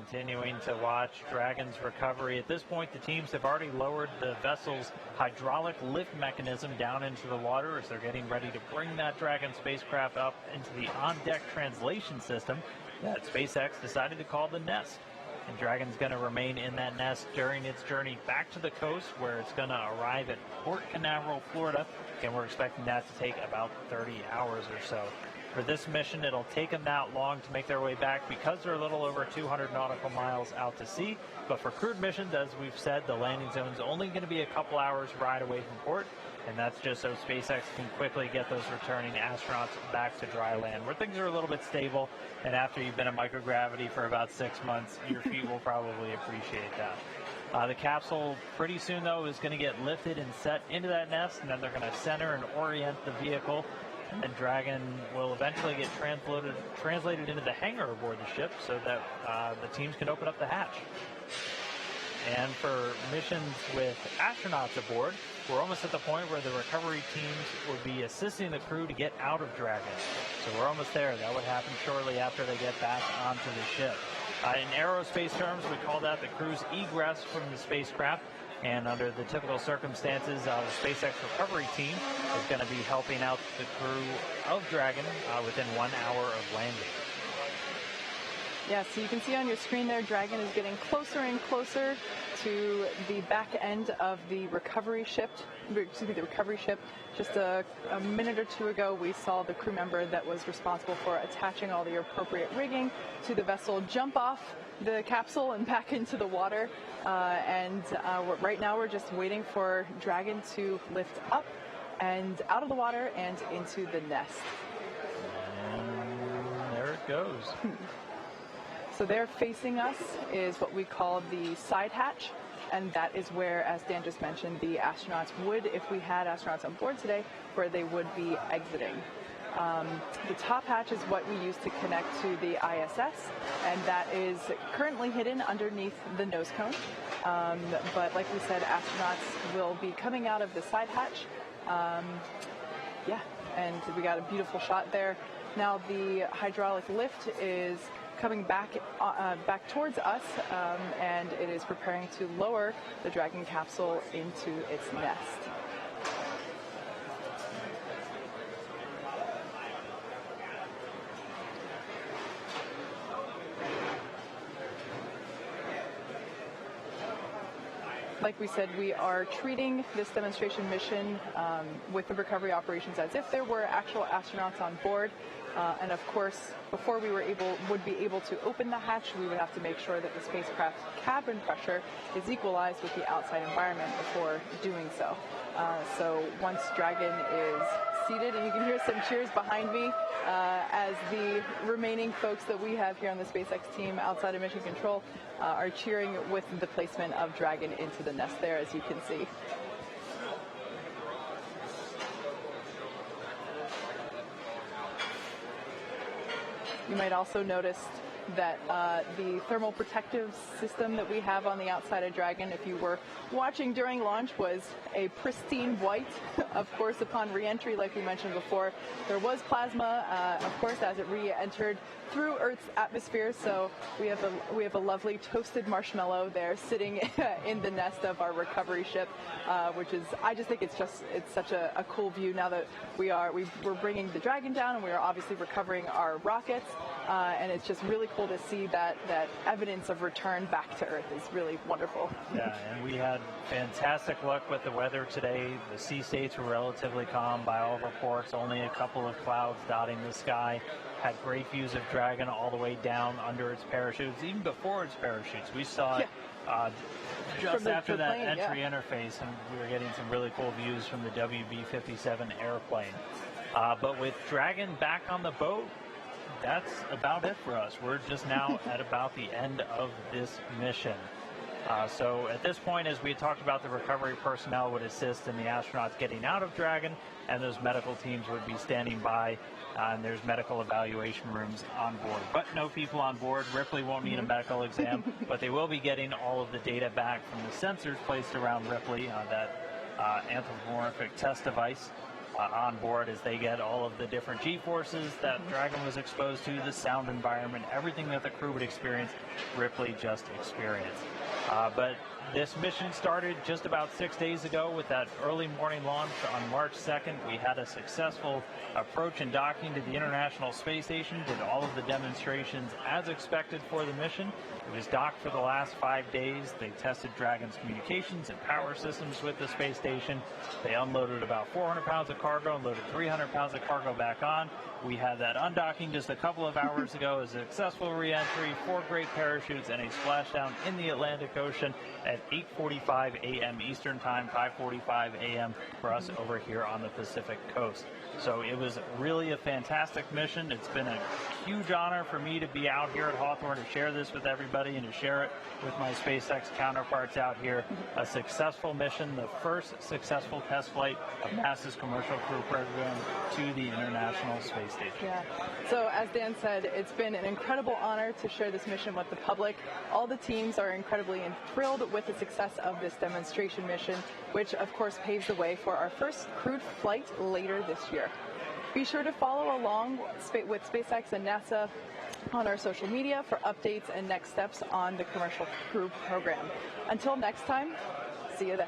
continuing to watch Dragon's recovery. At this point, the teams have already lowered the vessel's hydraulic lift mechanism down into the water as they're getting ready to bring that Dragon spacecraft up into the on-deck translation system that SpaceX decided to call the Nest. And Dragon's going to remain in that nest during its journey back to the coast, where it's going to arrive at Port Canaveral, Florida. And we're expecting that to take about 30 hours or so. For this mission, it'll take them that long to make their way back because they're a little over 200 nautical miles out to sea. But for crewed missions, as we've said, the landing zone's only going to be a couple hours ride away from port. And that's just so SpaceX can quickly get those returning astronauts back to dry land, where things are a little bit stable. And after you've been in microgravity for about 6 months, your feet will probably appreciate that. The capsule pretty soon, though, is going to get lifted and set into that nest, and then they're going to center and orient the vehicle. And Dragon will eventually get translated into the hangar aboard the ship so that the teams can open up the hatch. And for missions with astronauts aboard, we're almost at the point where the recovery teams would be assisting the crew to get out of Dragon. So we're almost there. That would happen shortly after they get back onto the ship. In aerospace terms, we call that the crew's egress from the spacecraft. And under the typical circumstances, the SpaceX recovery team is going to be helping out the crew of Dragon within 1 hour of landing. Yeah, so you can see on your screen there, Dragon is getting closer and closer to the back end of the recovery ship. Just a minute or two ago, we saw the crew member that was responsible for attaching all the appropriate rigging to the vessel jump off the capsule and back into the water. Right now we're just waiting for Dragon to lift up and out of the water and into the nest. And there it goes. So there facing us is what we call the side hatch, and that is where, as Dan just mentioned, the astronauts would, if we had astronauts on board today, where they would be exiting. The top hatch is what we use to connect to the ISS, and that is currently hidden underneath the nose cone. But like we said, astronauts will be coming out of the side hatch. And we got a beautiful shot there. Now the hydraulic lift is coming back towards us, and it is preparing to lower the Dragon capsule into its nest. Like we said, we are treating this demonstration mission with the recovery operations as if there were actual astronauts on board. And of course, before we would be able to open the hatch, we would have to make sure that the spacecraft's cabin pressure is equalized with the outside environment before doing so. So once Dragon is seated, and you can hear some cheers behind me as the remaining folks that we have here on the SpaceX team outside of Mission Control are cheering with the placement of Dragon into the nest there, as you can see. You might also notice that the thermal protective system that we have on the outside of Dragon, if you were watching during launch, was a pristine white. Of course, upon re-entry, like we mentioned before, there was plasma, of course, as it re-entered through Earth's atmosphere. So we have a lovely toasted marshmallow there sitting in the nest of our recovery ship, which is, I just think it's such a cool view now that we're bringing the Dragon down, and we are obviously recovering our rockets, and it's just really cool to see that evidence of return back to Earth is really wonderful. Yeah, and we had fantastic luck with the weather today. The sea states were relatively calm by all reports, only a couple of clouds dotting the sky. Had great views of Dragon all the way down under its parachutes, even before its parachutes. We saw it just after that entry interface, and we were getting some really cool views from the WB-57 airplane. But with Dragon back on the boat, that's about it for us. We're just now at about the end of this mission. So at this point, as we had talked about, the recovery personnel would assist in the astronauts getting out of Dragon, and those medical teams would be standing by, and there's medical evaluation rooms on board. But no people on board. Ripley won't need a medical exam, but they will be getting all of the data back from the sensors placed around Ripley, that anthropomorphic test device. on board as they get all of the different G-forces that Dragon was exposed to, the sound environment, everything that the crew would experience, Ripley just experienced. But this mission started just about 6 days ago with that early morning launch on March 2nd. We had a successful approach and docking to the International Space Station, did all of the demonstrations as expected for the mission. It was docked for the last 5 days. They tested Dragon's communications and power systems with the space station. They unloaded about 400 pounds of cargo and loaded 300 pounds of cargo back on. We had that undocking just a couple of hours ago, a successful reentry, 4 great parachutes, and a splashdown in the Atlantic Ocean at 8:45 a.m. Eastern Time, 5:45 a.m. for us over here on the Pacific Coast. So it was really a fantastic mission. It's been a huge honor for me to be out here at Hawthorne to share this with everybody and to share it with my SpaceX counterparts out here. A successful mission, the first successful test flight of NASA's Commercial Crew Program to the International Space Station. Yeah. So as Dan said, it's been an incredible honor to share this mission with the public. All the teams are incredibly thrilled with the success of this demonstration mission, which of course paves the way for our first crewed flight later this year. Be sure to follow along with SpaceX and NASA on our social media for updates and next steps on the Commercial Crew Program. Until next time, see you then.